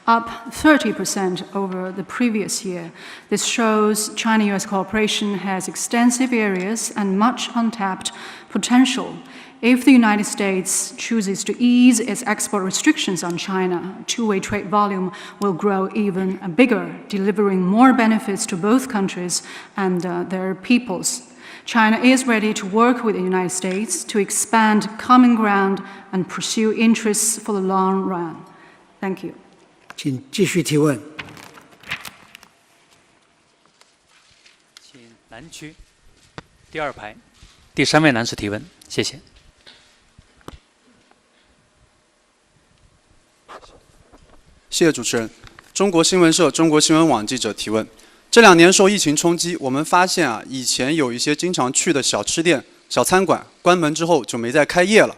up 30% over the previous year. This shows China-US cooperation has extensive areas and much untapped potential. If the United States chooses to ease its export restrictions on China, two-way trade volume will grow even bigger, delivering more benefits to both countries and their peoples. China is ready to work with the United States to expand common ground and pursue interests for the long run. Thank you. 请继续提问。请南区第2排第3位男士提问，谢谢。谢谢主持人。中国新闻社、中国新闻网记者提问：这2年受疫情冲击，我们发现以前有一些经常去的小吃店、小餐馆关门之后就没再开业了，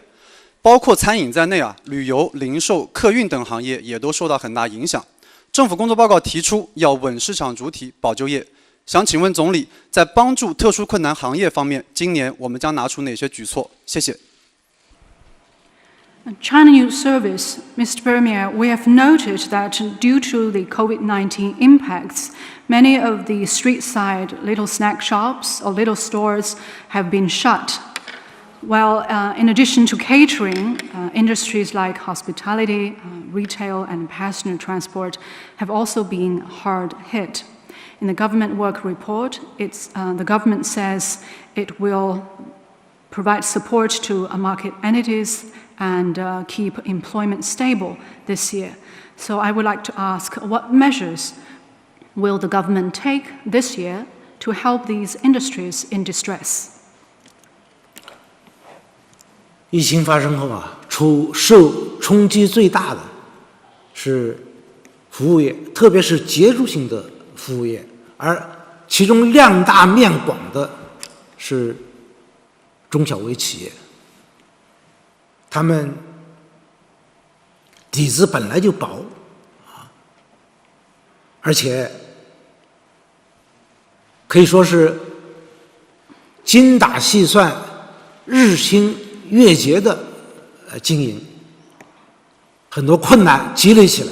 包括餐饮在内旅游、零售、客运等行业也都受到很大影响。政府工作报告提出要稳市场主体、保就业。想请问总理，在帮助特殊困难行业方面，今年我们将拿出哪些举措？谢谢。China News Service, Mr. Premier, we have noted that due to the COVID-19 impacts, many of the street-side little snack shops or little stores have been shut. Well, in addition to catering, industries like hospitality, retail, and passenger transport have also been hard hit. In the government work report, the government says it will provide support to market entities and keep employment stable this year. So I would like to ask, what measures will the government take this year to help these industries in distress? 疫情发生后受冲击最大的是服务业，特别是结构性的服务业，而其中量大面广的是中小微企业。他们底子本来就薄，而且可以说是精打细算、日新月结的经营，很多困难积累起来，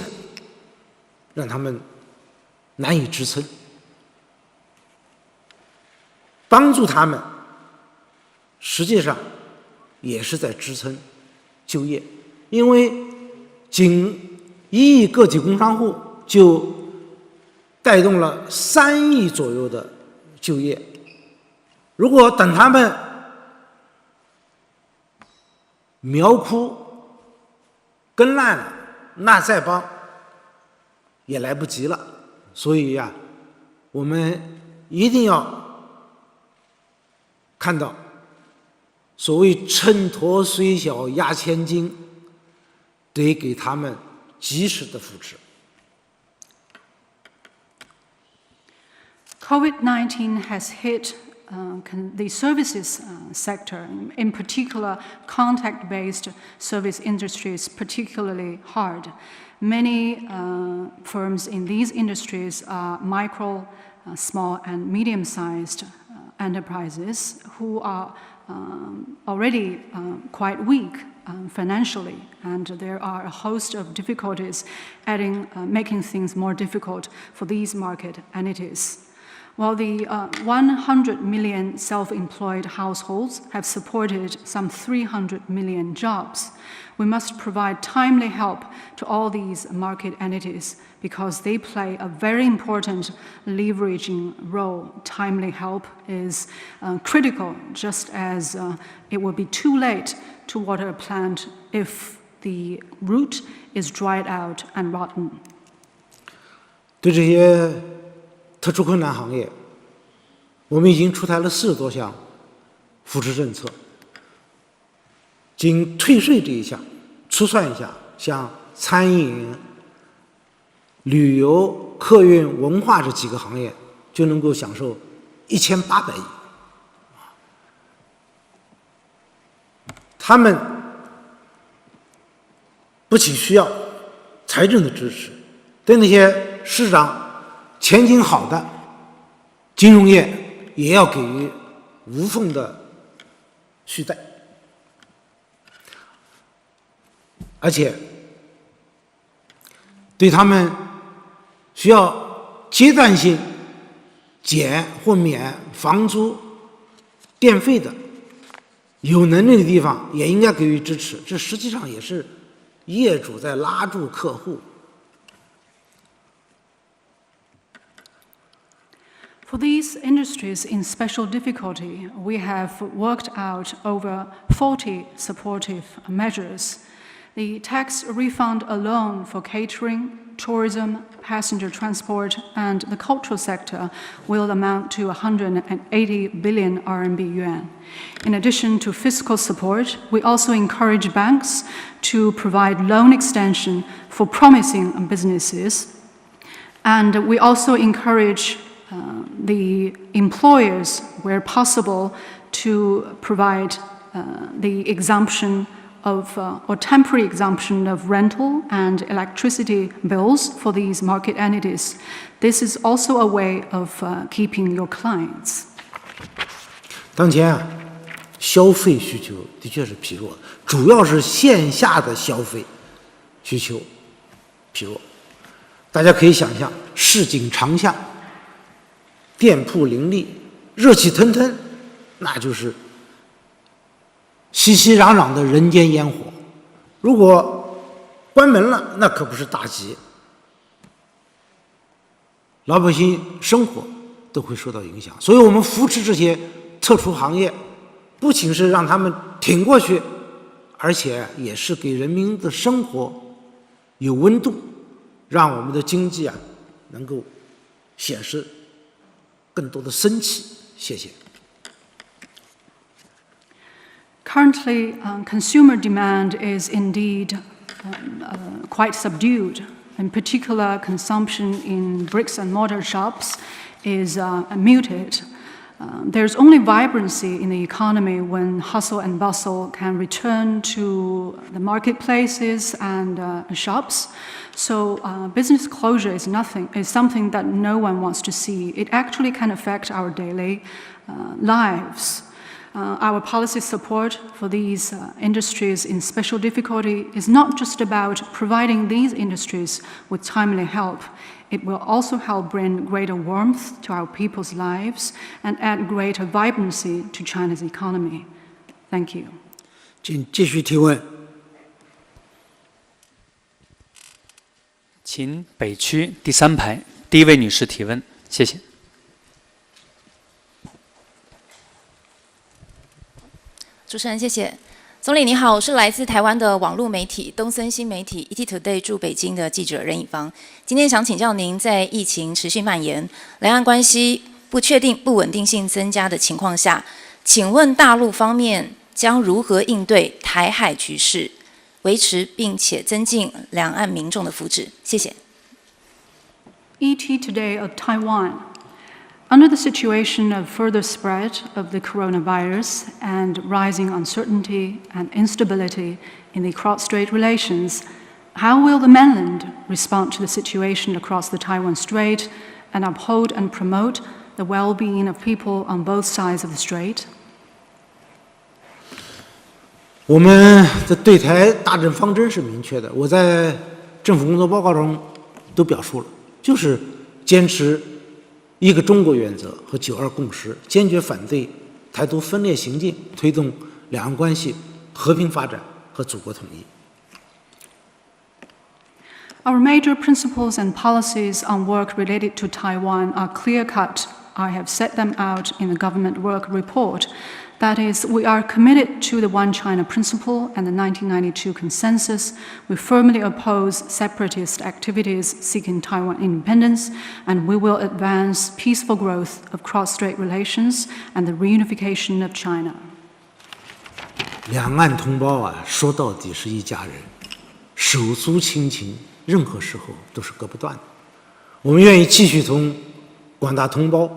让他们难以支撑。帮助他们，实际上也是在支撑就业，因为仅1亿个体工商户就带动了3亿左右的就业。如果等他们苗枯根烂了，那再帮也来不及了。所以我们一定要看到所谓秤砣虽小压千斤，得给他们及时的扶持。COVID-19 has hit the services sector, in particular contact-based service industries, particularly hard. Many firms in these industries are micro, small and medium-sized enterprises who are already quite weak financially, and there are a host of difficulties making things more difficult for these market entities. While the 100 million self-employed households have supported some 300 million jobs, we must provide timely help to all these market entities because they play a very important leveraging role. Timely help is critical, just as it will be too late to water a plant if the root is dried out and rotten. 对这些特殊困难行业，我们已经出台了40多项扶持政策。仅退税这一项，粗算一下，像餐饮、旅游、客运、文化这几个行业，就能够享受1800亿。他们不仅需要财政的支持，对那些市场前景好的金融业也要给予无缝的续贷。而且对他们需要阶段性减或免房租、电费的，有能力的地方也应该给予支持。这实际上也是业主在拉住客户。For these industries in special difficulty, we have worked out over 40 supportive measures. The tax refund alone for catering, tourism, passenger transport, and the cultural sector will amount to 180 billion RMB yuan. In addition to fiscal support, we also encourage banks to provide loan extension for promising businesses. And we also encourage the employers, where possible, to provide the exemption of or temporary exemption of rental and electricity bills for these market entities. This is also a way of keeping your clients. 当前啊，消费需求的确是疲弱，主要是线下的消费需求疲弱。大家可以想象，市井长巷。店铺林立，热气腾腾，那就是熙熙攘攘的人间烟火。如果关门了，那可不是大吉，老百姓生活都会受到影响。所以我们扶持这些特殊行业，不仅是让他们挺过去，而且也是给人民的生活有温度，让我们的经济啊能够显示更多的生气。谢谢。Currently, consumer demand is indeed quite subdued. In particular, consumption in bricks and mortar shops is muted. There's only vibrancy in the economy when hustle and bustle can return to the marketplaces and shops. So business closure is something that no one wants to see. It actually can affect our daily lives. Our policy support for these industries in special difficulty is not just about providing these industries with timely help. It will also help bring greater warmth to our people's lives and add greater vibrancy to China's economy. Thank you. 请继续提问。请北区第3排第1位女士提问，谢谢。主持人，谢谢。总理你好，我是来自台湾的网络媒体东森新媒体 ET Today 驻北京的记者任以芳。今天想请教您，在疫情持续蔓延、两岸关系不确定、不稳定性增加的情况下，请问大陆方面将如何应对台海局势，维持并且增进两岸民众的福祉？谢谢。ET Today of Taiwan. Under the situation of further spread of the coronavirus and rising uncertainty and instability in the cross-strait relations, how will the mainland respond to the situation across the Taiwan Strait and uphold and promote the well-being of people on both sides of the strait? 我们的对台大政方针是明确的，我在政府工作报告中都表述了，就是坚持一个中国原则和9·2共识，坚决反对台独分裂行径，推动两岸关系和平发展和祖国统一。Our major principles and policies on work related to Taiwan are clear-cut. I have set them out in the government work report. That is, we are committed to the One China principle and the 1992 consensus. We firmly oppose separatist activities seeking Taiwan independence, and we will advance peaceful growth of cross-strait relations and the reunification of China. 两岸同胞啊，说到底是一家人，手足亲情，任何时候都是割不断的。我们愿意继续同广大同胞、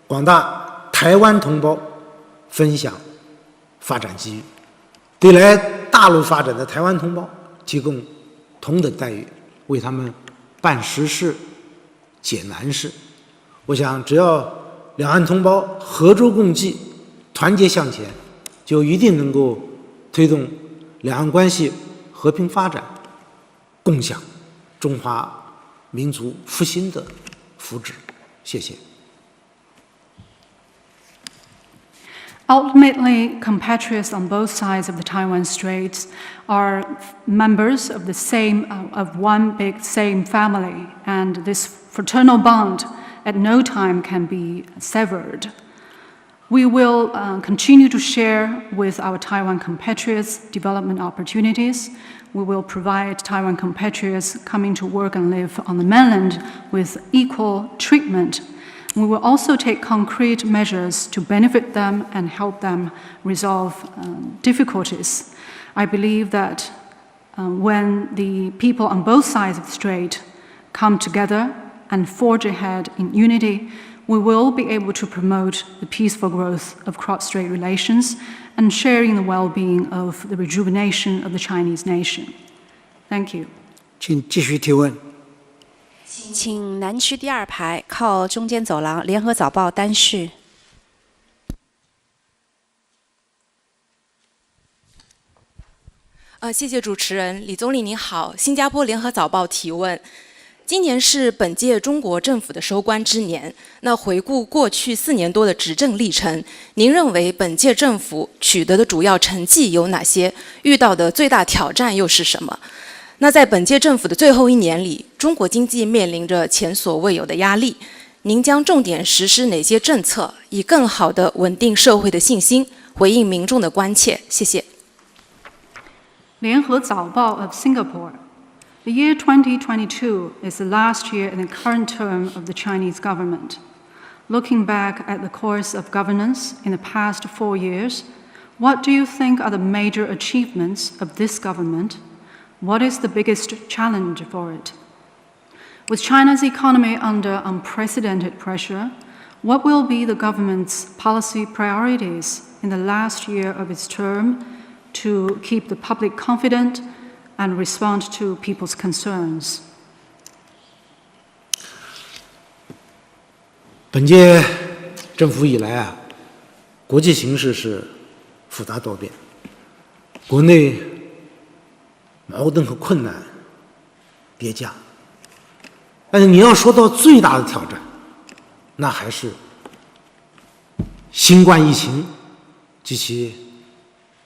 广大台湾同胞分享发展机遇，对来大陆发展的台湾同胞提供同等待遇，为他们办实事、解难事。我想，只要两岸同胞合舟共济、团结向前，就一定能够推动两岸关系和平发展，共享中华民族复兴的福祉。谢谢。Ultimately, compatriots on both sides of the Taiwan Straits are members of one big same family, and this fraternal bond at no time can be severed. We will continue to share with our Taiwan compatriots development opportunities. We will provide Taiwan compatriots coming to work and live on the mainland with equal treatment. We will also take concrete measures to benefit them and help them resolve difficulties. I believe that when the people on both sides of the strait come together and forge ahead in unity, we will be able to promote the peaceful growth of cross-strait relations and sharing the well-being of the rejuvenation of the Chinese nation. Thank you. 请继续提问。请南区第2排靠中间走廊，联合早报单序。谢谢主持人，李总理您好，新加坡联合早报提问。今年是本届中国政府的收官之年，那回顾过去4年多的执政历程，您认为本届政府取得的主要成绩有哪些？遇到的最大挑战又是什么？那在本届政府的最后1年里，中国经济面临着前所未有的压力，您将重点实施哪些政策，以更好地稳定社会的信心，回应民众的关切？谢谢。联合早报 of Singapore.The year 2022 is the last year in the current term of the Chinese government. Looking back at the course of governance in the past 4 years, what do you think are the major achievements of this government? What is the biggest challenge for it? With China's economy under unprecedented pressure, what will be the government's policy priorities in the last year of its term to keep the public confident and respond to people's concerns? 本届政府以来国际形势是复杂多变，国内矛盾和困难叠加，但是你要说到最大的挑战，那还是新冠疫情及其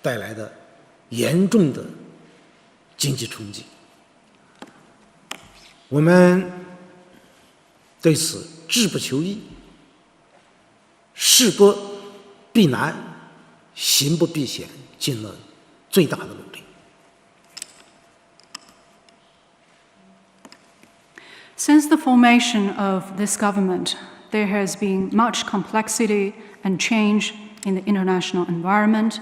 带来的严重的经济冲击。我们对此志不求易，事不避难，行不避险，尽了最大的努力。Since the formation of this government, there has been much complexity and change in the international environment.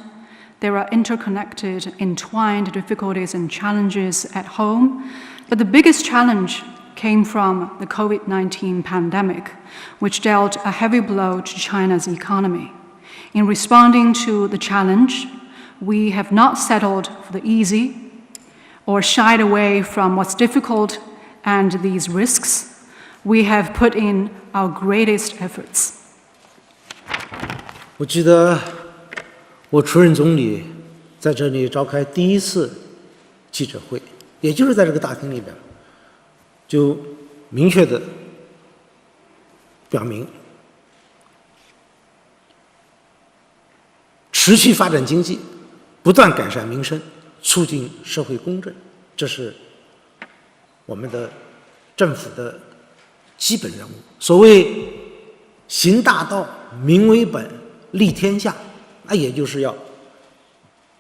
There are interconnected, entwined difficulties and challenges at home, but the biggest challenge came from the COVID-19 pandemic, which dealt a heavy blow to China's economy. In responding to the challenge, we have not settled for the easy or shied away from what's difficult and these risks. We have put in our greatest efforts. 我记得我出任总理，在这里召开第1次记者会，也就是在这个大厅里边，就明确地表明，持续发展经济，不断改善民生，促进社会公正，这是我们的政府的基本任务。所谓行大道，民为本，利天下，那也就是要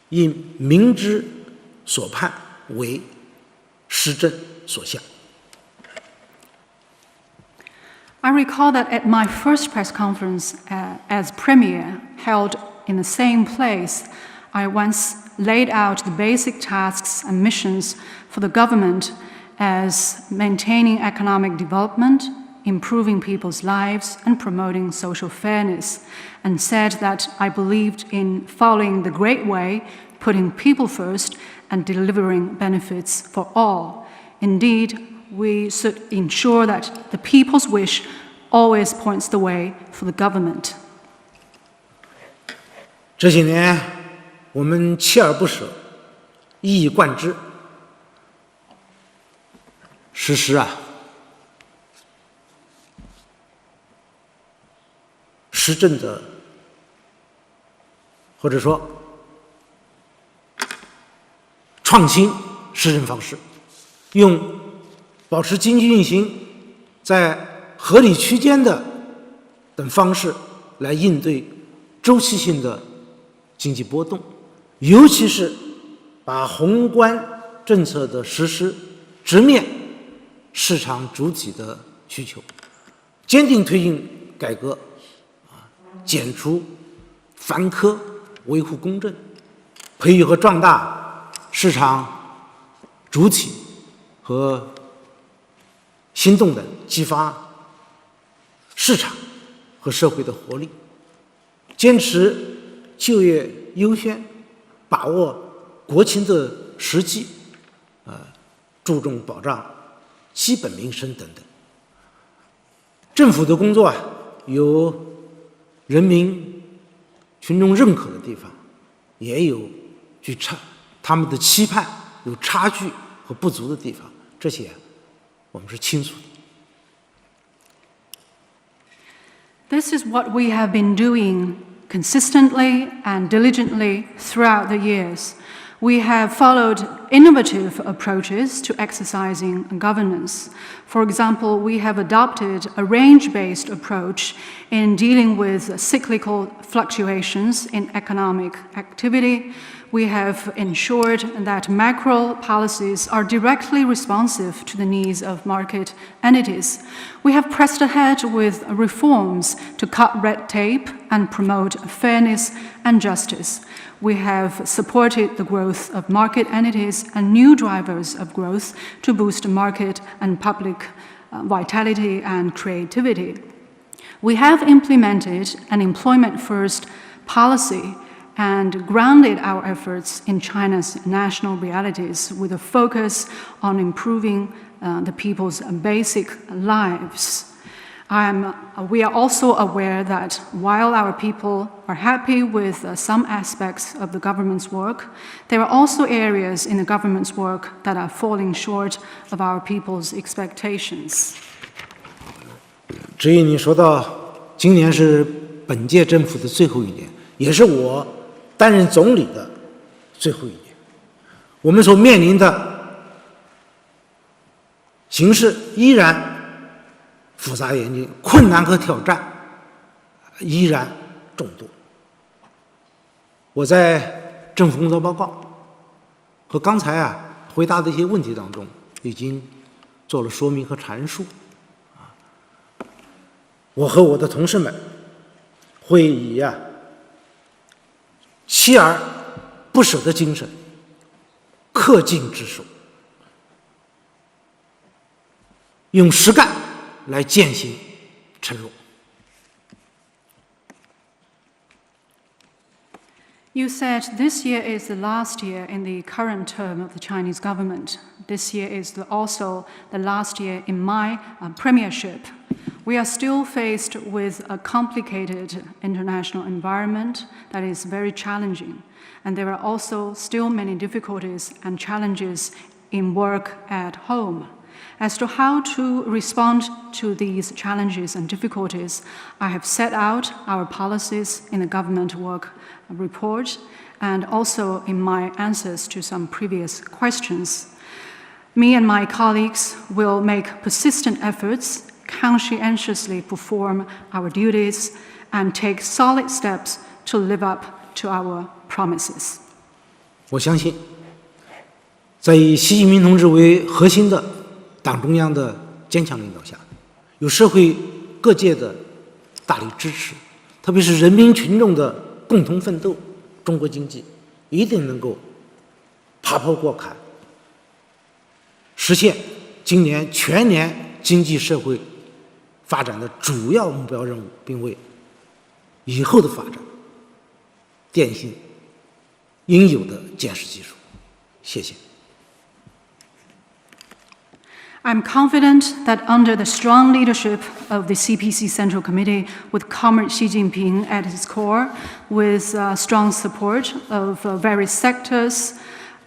以民之所盼为施政所向。I recall that at my first press conference as Premier, held in the same place, I once laid out the basic tasks and missions for the government as maintaining economic development, improving people's lives, and promoting social fairness, and said that I believed in following the Great Way, putting people first, and delivering benefits for all. Indeed, we should ensure that the people's wish always points the way for the government. 这些年，我们锲而不舍，一以贯之，实施施政的，或者说创新施政方式，用保持经济运行在合理区间的等方式来应对周期性的经济波动，尤其是把宏观政策的实施直面市场主体的需求，坚定推进改革，减除繁苛，维护公正，培育和壮大市场主体和新动能，激发市场和社会的活力，坚持就业优先，把握国情的实际，注重保障基本民生等等。政府的工作有人民群众认可的地方，也有他们的期盼有差距和不足的地方，这些我们是清楚的。This is what we have been doing consistently and diligently throughout the years. We have followed innovative approaches to exercising governance. For example, we have adopted a range-based approach in dealing with cyclical fluctuations in economic activity. We have ensured that macro policies are directly responsive to the needs of market entities. We have pressed ahead with reforms to cut red tape and promote fairness and justice. We have supported the growth of market entities and new drivers of growth to boost market and public vitality and creativity. We have implemented an employment-first policy and grounded our efforts in China's national realities with a focus on improving the people's basic lives. We are also aware that while our people are happy with some aspects of the government's work, there are also areas in the government's work that are falling short of our people's expectations. 至于你说到今年是本届政府的最后一年，也是我担任总理的最后一年，我们所面临的形势依然复杂严峻，困难和挑战依然众多。我在政府工作报告和刚才回答的一些问题当中，已经做了说明和阐述。我和我的同事们会以锲而不舍的精神，恪尽职守，用实干来践行承诺。You said this year is the last year in the current term of the Chinese government. This year is also the last year in my premiership. We are still faced with a complicated international environment that is very challenging, and there are also still many difficulties and challenges in work at home. As to how to respond to these challenges and difficulties, I have set out our policies in the government work report and also in my answers to some previous questions. Me and my colleagues will make persistent efforts, conscientiously perform our duties, and take solid steps to live up to our promises. 我相信，在以习近平同志为核心的党中央的坚强领导下，有社会各界的大力支持，特别是人民群众的共同奋斗，中国经济一定能够爬坡过坎，实现今年全年经济社会发展的主要目标任务，并为以后的发展奠定应有的坚实基础。谢谢。I'm confident that under the strong leadership of the CPC Central Committee, with Comrade Xi Jinping at its core, with strong support of various sectors,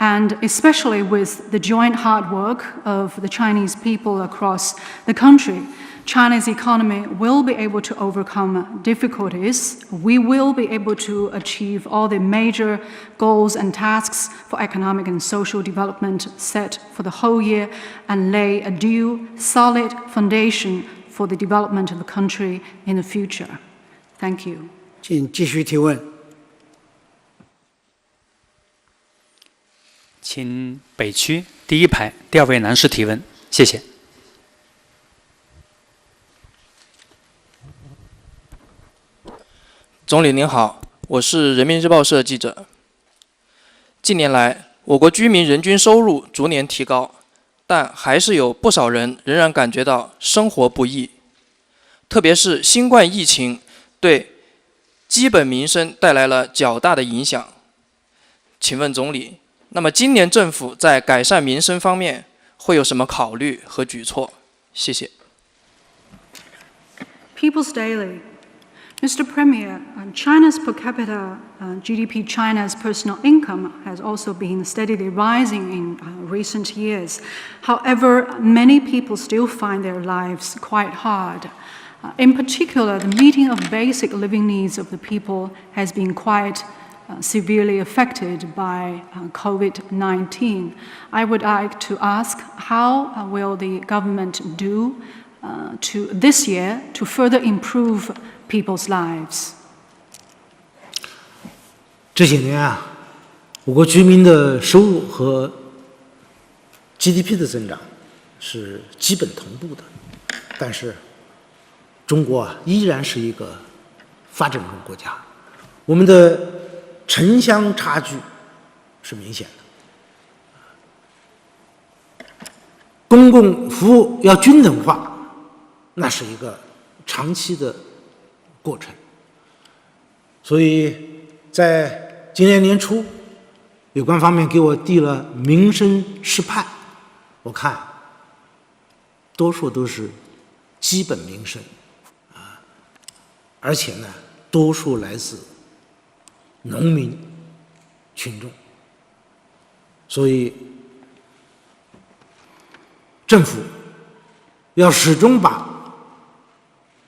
And especially with the joint hard work of the Chinese people across the country, China's economy will be able to overcome difficulties. We will be able to achieve all the major goals and tasks for economic and social development set for the whole year and lay a due, solid foundation for the development of the country in the future. Thank you. 请继续提问。请北区第一排第二位男士提问，谢谢。总理您好，我是人民日报社记者。近年来，我国居民人均收入逐年提高，但还是有不少人仍然感觉到生活不易，特别是新冠疫情对基本民生带来了较大的影响。请问总理，那么今年政府在改善民生方面会有什么考虑和举措？谢谢。People's Daily. Mr. Premier, China's per capita GDP, China's personal income has also been steadily rising in recent years. However, many people still find their lives quite hard. In particular, the meeting of basic living needs of the people has been quite severely affected by COVID-19. I would like to ask, how will the government do this year to further improve people's lives? 这些年啊，我国居民的收入和 GDP 的增长是基本同步的，但是中国啊依然是一个发展中国家，我们的城乡差距是明显的，公共服务要均等化，那是一个长期的过程。所以在今年年初，有关方面给我递了民生示派，我看多数都是基本民生啊，而且呢，多数来自农民群众。所以政府要始终把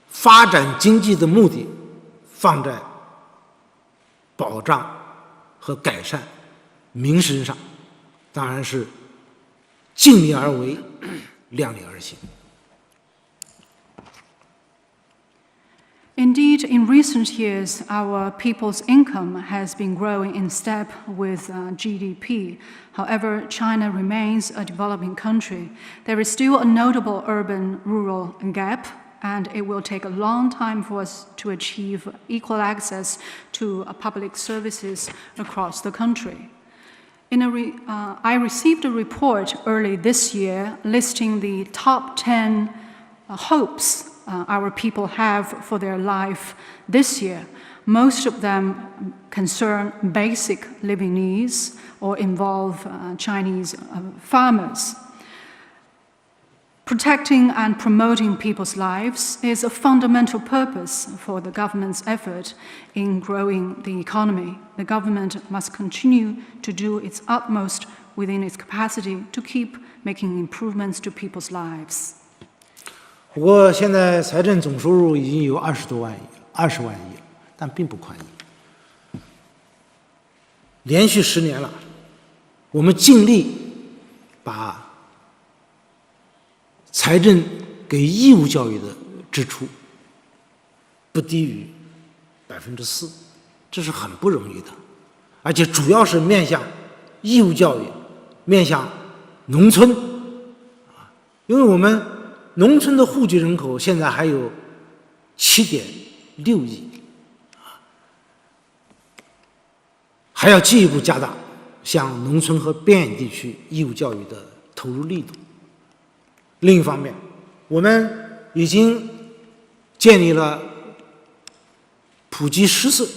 发展经济的目的放在保障和改善民生上，当然是尽力而为，量力而行。Indeed, in recent years, our people's income has been growing in step with GDP. However, China remains a developing country. There is still a notable urban-rural gap, and it will take a long time for us to achieve equal access to public services across the country. I received a report early this year listing the top 10 hopes our people have for their life this year. Most of them concern basic living needs or involve Chinese farmers. Protecting and promoting people's lives is a fundamental purpose for the government's effort in growing the economy. The government must continue to do its utmost within its capacity to keep making improvements to people's lives. 不过现在财政总收入已经有20万亿了，但并不宽裕。连续10年了，我们尽力把财政给义务教育的支出不低于4%，这是很不容易的，而且主要是面向义务教育，面向农村，因为我们农村的户籍人口现在还有7.6亿，还要进一步加大向农村和边远地区义务教育的投入力度。另一方面，我们已经建立了普及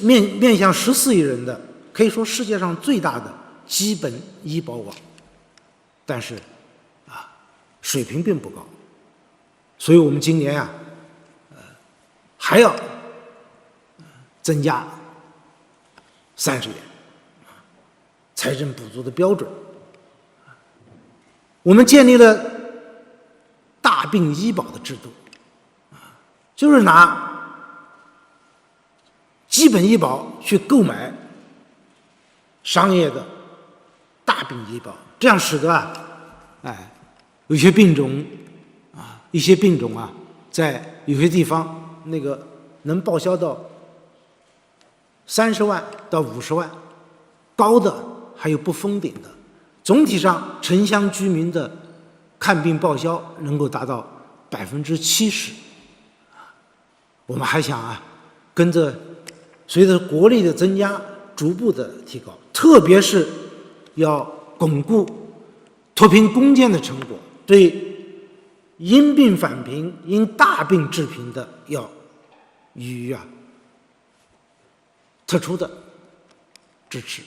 面向14亿人的，可以说世界上最大的基本医保网，但是水平并不高。所以我们今年还要增加30元财政补助的标准，我们建立了大病医保的制度，就是拿基本医保去购买商业的大病医保，这样使得有些病种在有些地方那个能报销到30万到50万，高的还有不封顶的。总体上，城乡居民的看病报销能够达到70%。我们还想跟着随着国力的增加，逐步的提高，特别是要巩固脱贫攻坚的成果，对因病返贫、因大病致贫的要予以特殊的支持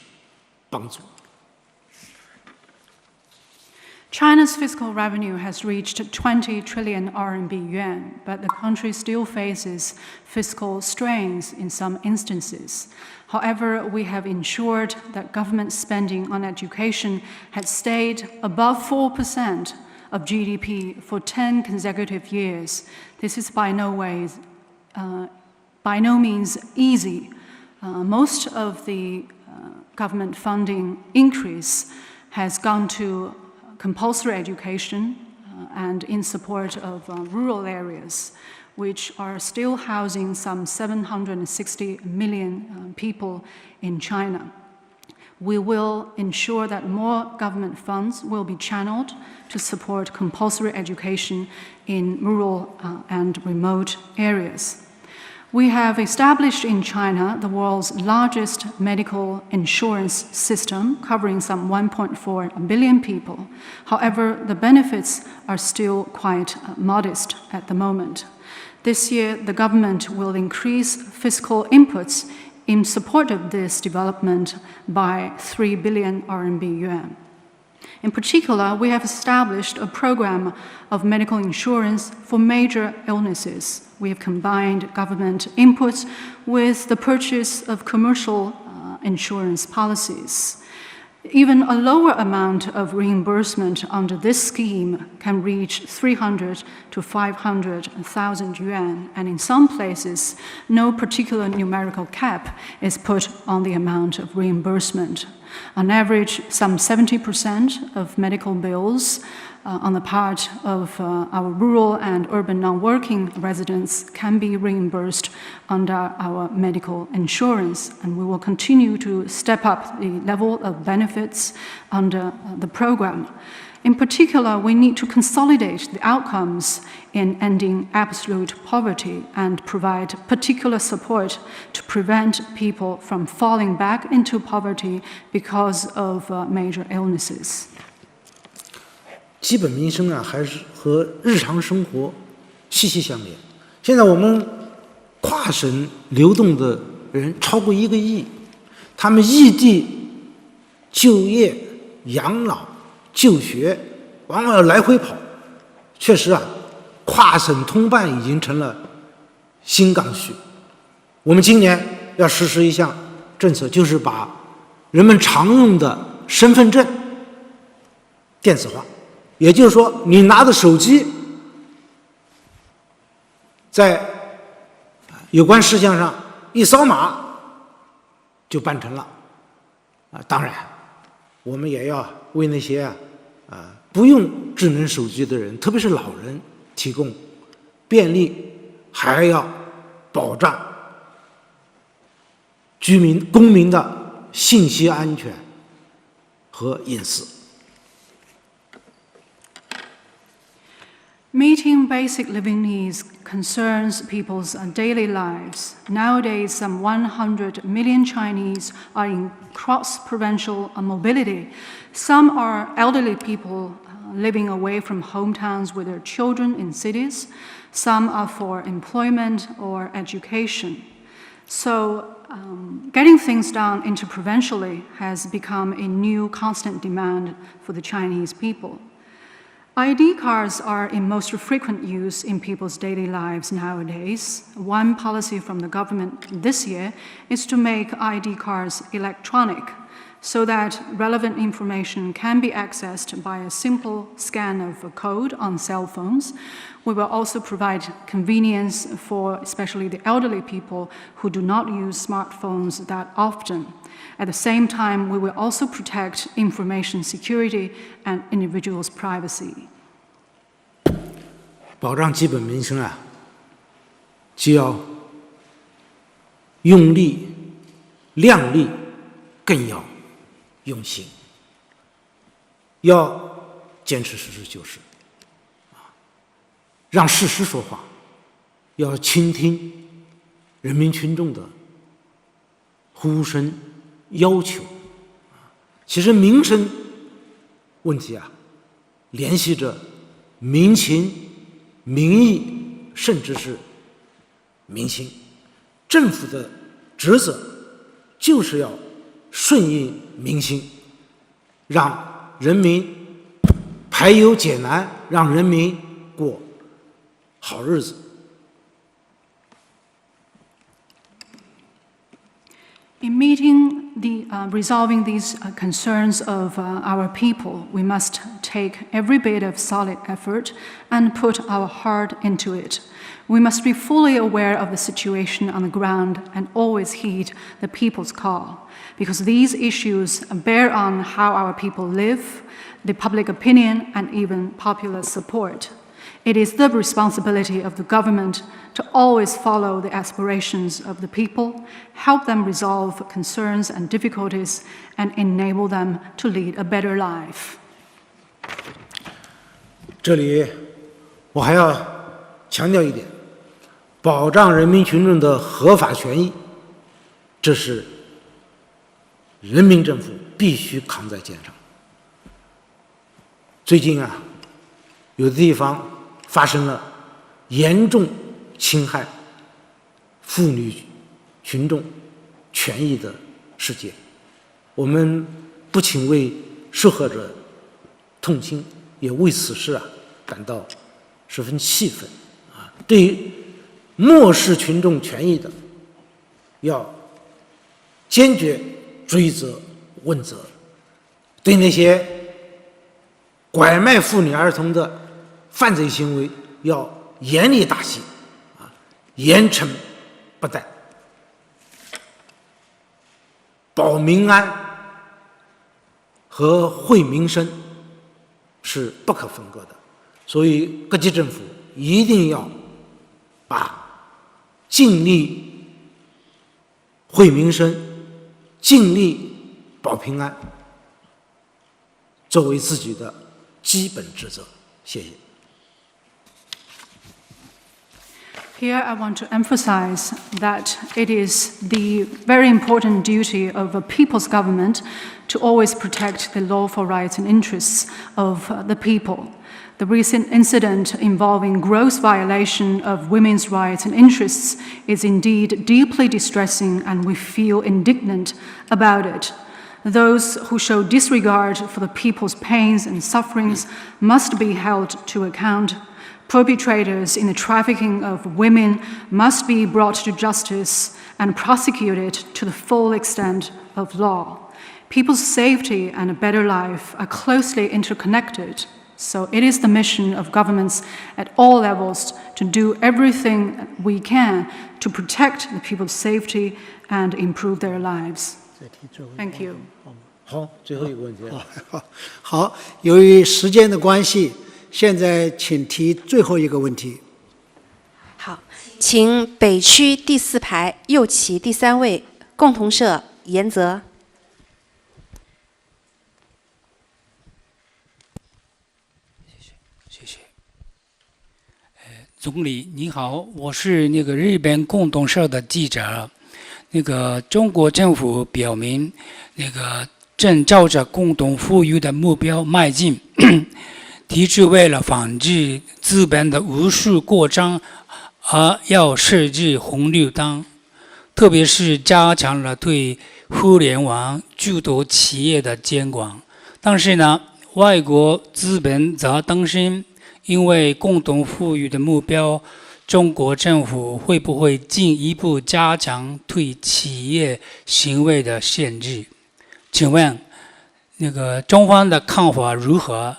帮助。China's fiscal revenue has reached 20 trillion RMB yuan, but the country still faces fiscal strains in some instances. However, we have ensured that government spending on education has stayed above 4% of GDP for 10 consecutive years. This is by no means easy. Most of the government funding increase has gone to compulsory education and in support of rural areas, which are still housing some 760 million people in China. We will ensure that more government funds will be channeled to support compulsory education in rural and remote areas. We have established in China the world's largest medical insurance system, covering some 1.4 billion people. However, the benefits are still quite modest at the moment. This year, the government will increase fiscal inputs in support of this development by 3 billion RMB yuan. In particular, we have established a program of medical insurance for major illnesses. We have combined government inputs with the purchase of commercial insurance policies. Even a lower amount of reimbursement under this scheme can reach 300 to 500,000 yuan, and in some places, no particular numerical cap is put on the amount of reimbursement. On average, some 70% of medical bills on the part of our rural and urban non-working residents can be reimbursed under our medical insurance, and we will continue to step up the level of benefits under the program. In particular, we need to consolidate the outcomes in ending absolute poverty and provide particular support to prevent people from falling back into poverty because of major illnesses. 基本民生还是和日常生活息息相连。现在我们跨省流动的人超过1个亿，他们异地就业、养老、就学，往往要来回跑。确实跨省通办已经成了新刚需。我们今年要实施一项政策，就是把人们常用的身份证电子化。也就是说，你拿着手机，在有关事项上一扫码就办成了。当然，我们也要为那些不用智能手机的人，特别是老人提供便利，还要保障公民的信息安全和隐私。Meeting basic living needs concerns people's daily lives. Nowadays, some 100 million Chinese are in cross-provincial mobility. Some are elderly people living away from hometowns with their children in cities. Some are for employment or education. So, getting things done interprovincially has become a new constant demand for the Chinese people. ID cards are in most frequent use in people's daily lives nowadays. One policy from the government this year is to make ID cards electronic. so that relevant information can be accessed by a simple scan of a code on cell phones. We will also provide convenience for especially the elderly people who do not use smartphones that often. At the same time, we will also protect information security and individuals' privacy. 保障基本民生啊，既要用力、量力，更要用心，要坚持实事求是，让事实说话，要倾听人民群众的呼声、要求。其实民生问题啊，联系着民情、民意，甚至是民心。政府的职责就是要顺应民心，让人民排忧解难，让人民过好日子。In resolving these concerns of our people, we must take every bit of solid effort and put our heart into it. We must be fully aware of the situation on the ground and always heed the people's call, because these issues bear on how our people live, the public opinion, and even popular support. It is the responsibility of the government to always follow the aspirations of the people, help them resolve concerns and difficulties, and enable them to lead a better life. 这里我还要强调一点，保障人民群众的合法权益，这是人民政府必须扛在肩上。最近啊，有的地方发生了严重侵害妇女群众权益的事件，我们不仅为受害者痛心，也为此事啊感到十分气愤啊！对于漠视群众权益的，要坚决追责问责；对那些拐卖妇女儿童的犯罪行为，要严厉打击，严惩不贷。保民安和惠民生是不可分割的，所以各级政府一定要把尽力惠民生、尽力保平安作为自己的基本职责。谢谢。Here I want to emphasize that it is the very important duty of a people's government to always protect the lawful rights and interests of the people. The recent incident involving gross violation of women's rights and interests is indeed deeply distressing, and we feel indignant about it. Those who show disregard for the people's pains and sufferings must be held to account. Perpetrators in the trafficking of women must be brought to justice and prosecuted to the full extent of law. People's safety and a better life are closely interconnected, so it is the mission of governments at all levels to do everything we can to protect the people's safety and improve their lives. Thank you. 好，最后一个问题。好，由于时间的关系，现在请提最后一个问题。好，请北区第4排右旗第3位共同社严泽。谢谢。总理你好，我是日本共同社的记者。中国政府表明，正照着共同富裕的目标迈进。提出为了防止资本的无序扩张而要设置红绿灯，特别是加强了对互联网诸多企业的监管。但是呢，外国资本则担心，因为共同富裕的目标，中国政府会不会进一步加强对企业行为的限制？请问那个中方的看法如何？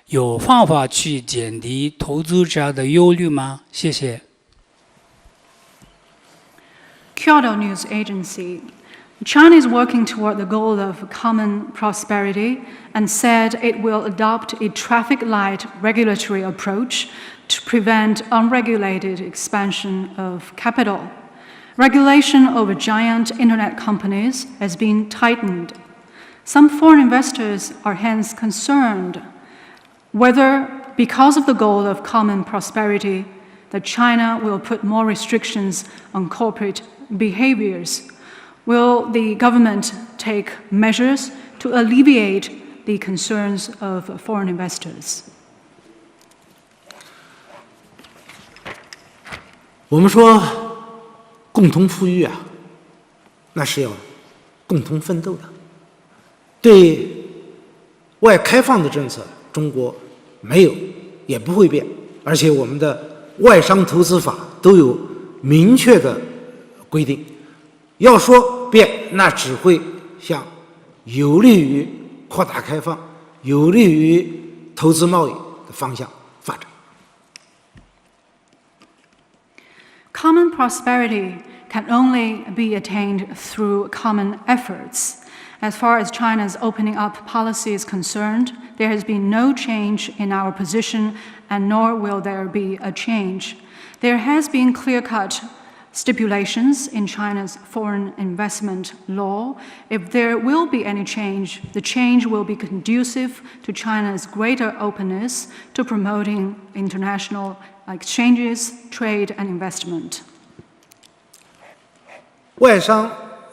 有方法去减低投资者的忧虑吗？谢谢。Kyoto News Agency. China is working toward the goal of common prosperity and said it will adopt a traffic light regulatory approach to prevent unregulated expansion of capital. Regulation over giant internet companies has been tightened. Some foreign investors are hence concerned whether, because of the goal of common prosperity, that China will put more restrictions on corporate behaviors. Will the government take measures to alleviate the concerns of foreign investors? 我们说共同富裕啊，那是要共同奋斗的。对外开放的政策，中国没有也不会变，而且我们的外商投资法都有明确的规定。要说变，那只会向有利于扩大开放、有利于投资贸易的方向发展。Common prosperity can only be attained through common efforts. As far as China's opening up policy is concerned, there has been no change in our position, and nor will there be a change. There has been clear-cut stipulations in China's foreign investment law. If there will be any change, the change will be conducive to China's greater openness to promoting international exchanges, trade, and investment. 外商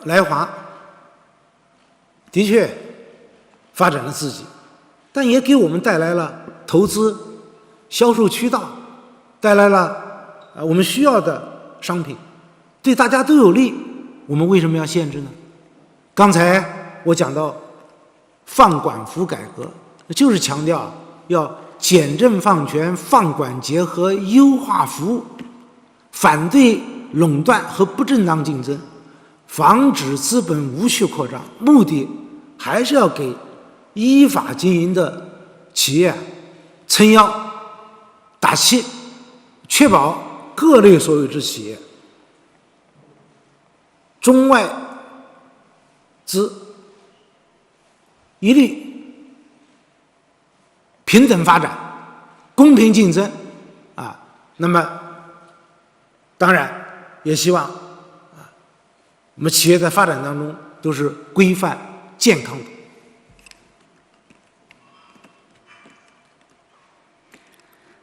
来华的确发展了自己，但也给我们带来了投资、销售渠道，带来了我们需要的商品，对大家都有利。我们为什么要限制呢？刚才我讲到放管服改革，就是强调要简政放权、放管结合、优化服务，反对垄断和不正当竞争，防止资本无序扩张，目的还是要给依法经营的企业撑腰打气，确保各类所有制企业中外资一律平等发展、公平竞争啊。那么当然也希望我们企业在发展当中都是规范健康的。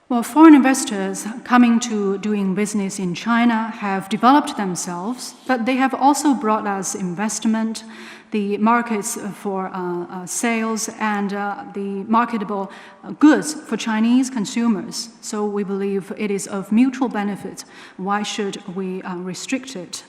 Well, foreign investors coming to doing business in China have developed themselves, but they have also brought us investment, the markets for sales, and the marketable goods for Chinese consumers. So we believe it is of mutual benefit. Why should we restrict it?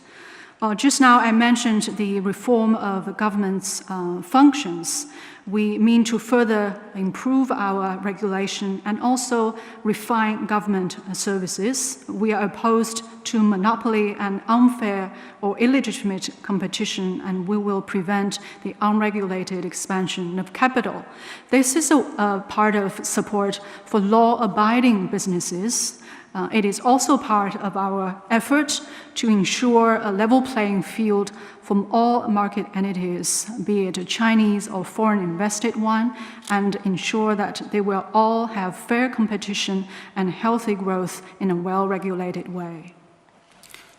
Just now I mentioned the reform of government's functions. We mean to further improve our regulation and also refine government services. We are opposed to monopoly and unfair or illegitimate competition, and we will prevent the unregulated expansion of capital. This is a part of support for law-abiding businesses. It is also part of our effort to ensure a level playing field from all market entities, be it a Chinese or foreign invested one, and ensure that they will all have fair competition and healthy growth in a well-regulated way.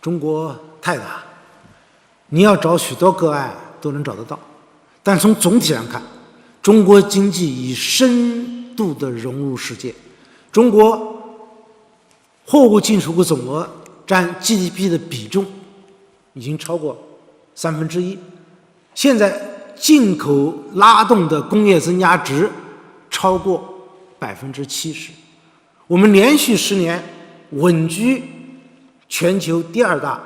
中国太大，你要找许多个案都能找得到，但从总体上看，中国经济已深度地融入世界。中国货物进出口总额占 GDP 的比重已经超过1/3，现在进口拉动的工业增加值超过70%，我们连续10年稳居全球第2大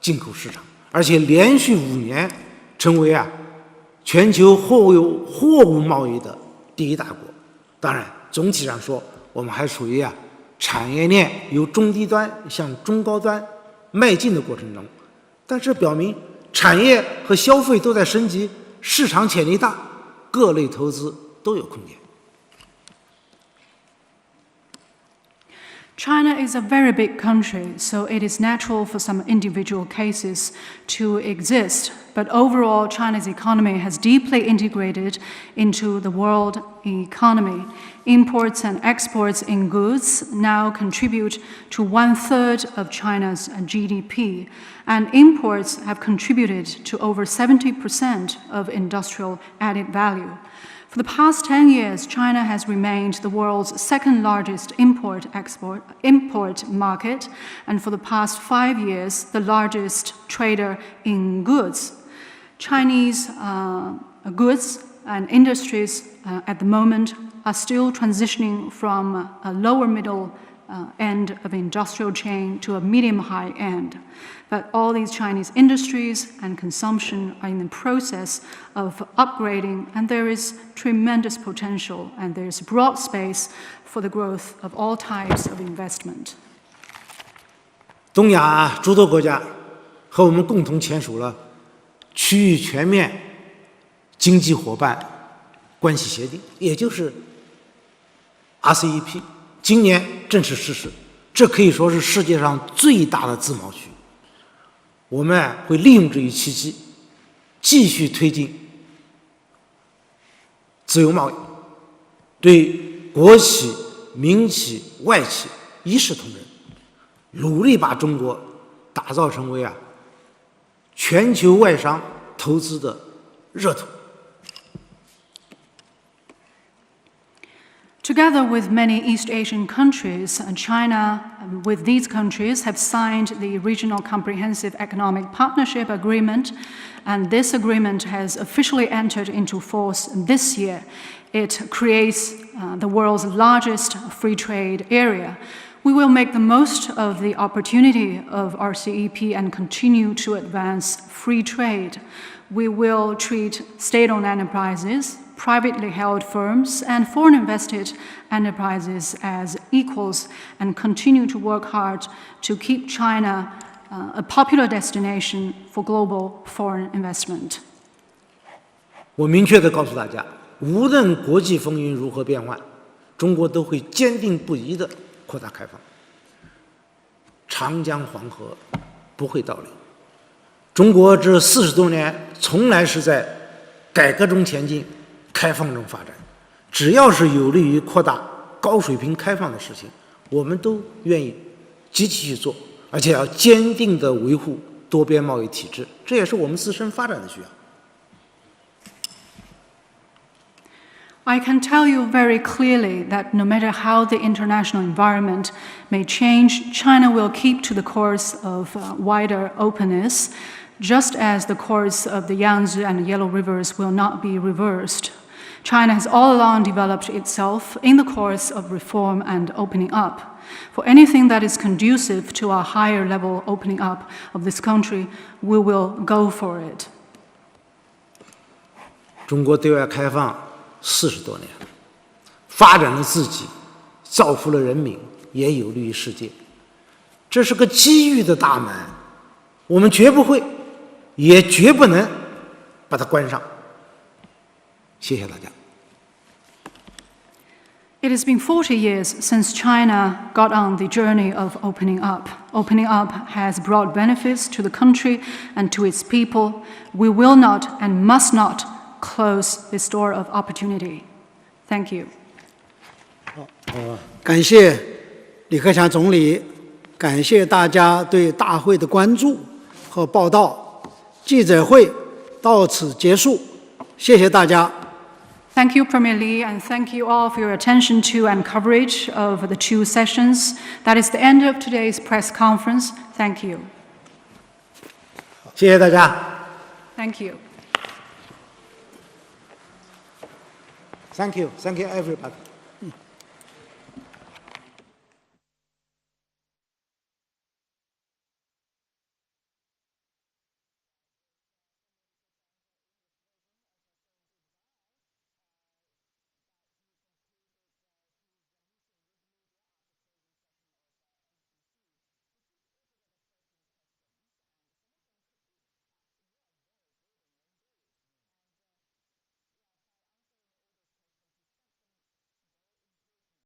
进口市场，而且连续5年成为全球货物贸易的第1大国。当然，总体上说，我们还属于产业链由中低端向中高端迈进的过程中，但这表明产业和消费都在升级，市场潜力大，各类投资都有空间。China is a very big country, so it is natural for some individual cases to exist. But overall, China's economy has deeply integrated into the world economy. Imports and exports in goods now contribute to 1/3 of China's GDP, and imports have contributed to over 70% of industrial added value. For the past 10 years, China has remained the world's second largest import market, and for the past 5 years, the largest trader in goods. Chinese goods and industries at the moment are still transitioning from a lower middle end of industrial chain to a medium-high end. But all these Chinese industries and consumption are in the process of upgrading, and there is tremendous potential, and there is broad space for the growth of all types of investment. 东亚诸多国家和我们共同签署了区域全面经济伙伴关系协定，也就是 RCEP， 今年正式实施。这可以说是世界上最大的自贸区。我们会利用这一契机，继续推进自由贸易，对国企、民企、外企一视同仁，努力把中国打造成为全球外商投资的热土。Together with many East Asian countries, China, with these countries, have signed the Regional Comprehensive Economic Partnership Agreement, and this agreement has officially entered into force this year. It creates the world's largest free trade area. We will make the most of the opportunity of RCEP and continue to advance free trade. We will treat state-owned enterprises, privately held firms, and foreign invested enterprises as equals, and continue to work hard to keep China a popular destination for global foreign investment. 我明确地告诉大家，无论国际风云如何变幻，中国都会坚定不移地扩大开放。长江黄河不会倒流。中国这40多年从来是在改革中前进，开放中发展。只要是有利于扩大高水平开放的事情，我们都愿意积极去做，而且要坚定地维护多边贸易体制，这也是我们自身发展的需要。I can tell you very clearly that no matter how the international environment may change, China will keep to the course of wider openness, just as the course of the Yangtze and Yellow Rivers will not be reversed. China has all along developed itself in the course of reform and opening up. For anything that is conducive to a higher level opening up of this country, we will go for it. 中国对外开放40多年，发展了自己，造福了人民，也有利于世界。这是个机遇的大门，我们绝不会，也绝不能把它关上。谢谢大家。It has been 40 years since China got on the journey of opening up. Opening up has brought benefits to the country and to its people. We will not and must not close this door of opportunity. Thank you. 感谢李克强总理，感谢大家对大会的关注和报道。记者会到此结束，谢谢大家。Thank you, Premier Li, and thank you all for your attention to and coverage of the 2 sessions. That is the end of today's press conference. Thank you. 谢谢大家。Thank you. Thank you. Thank you, everybody.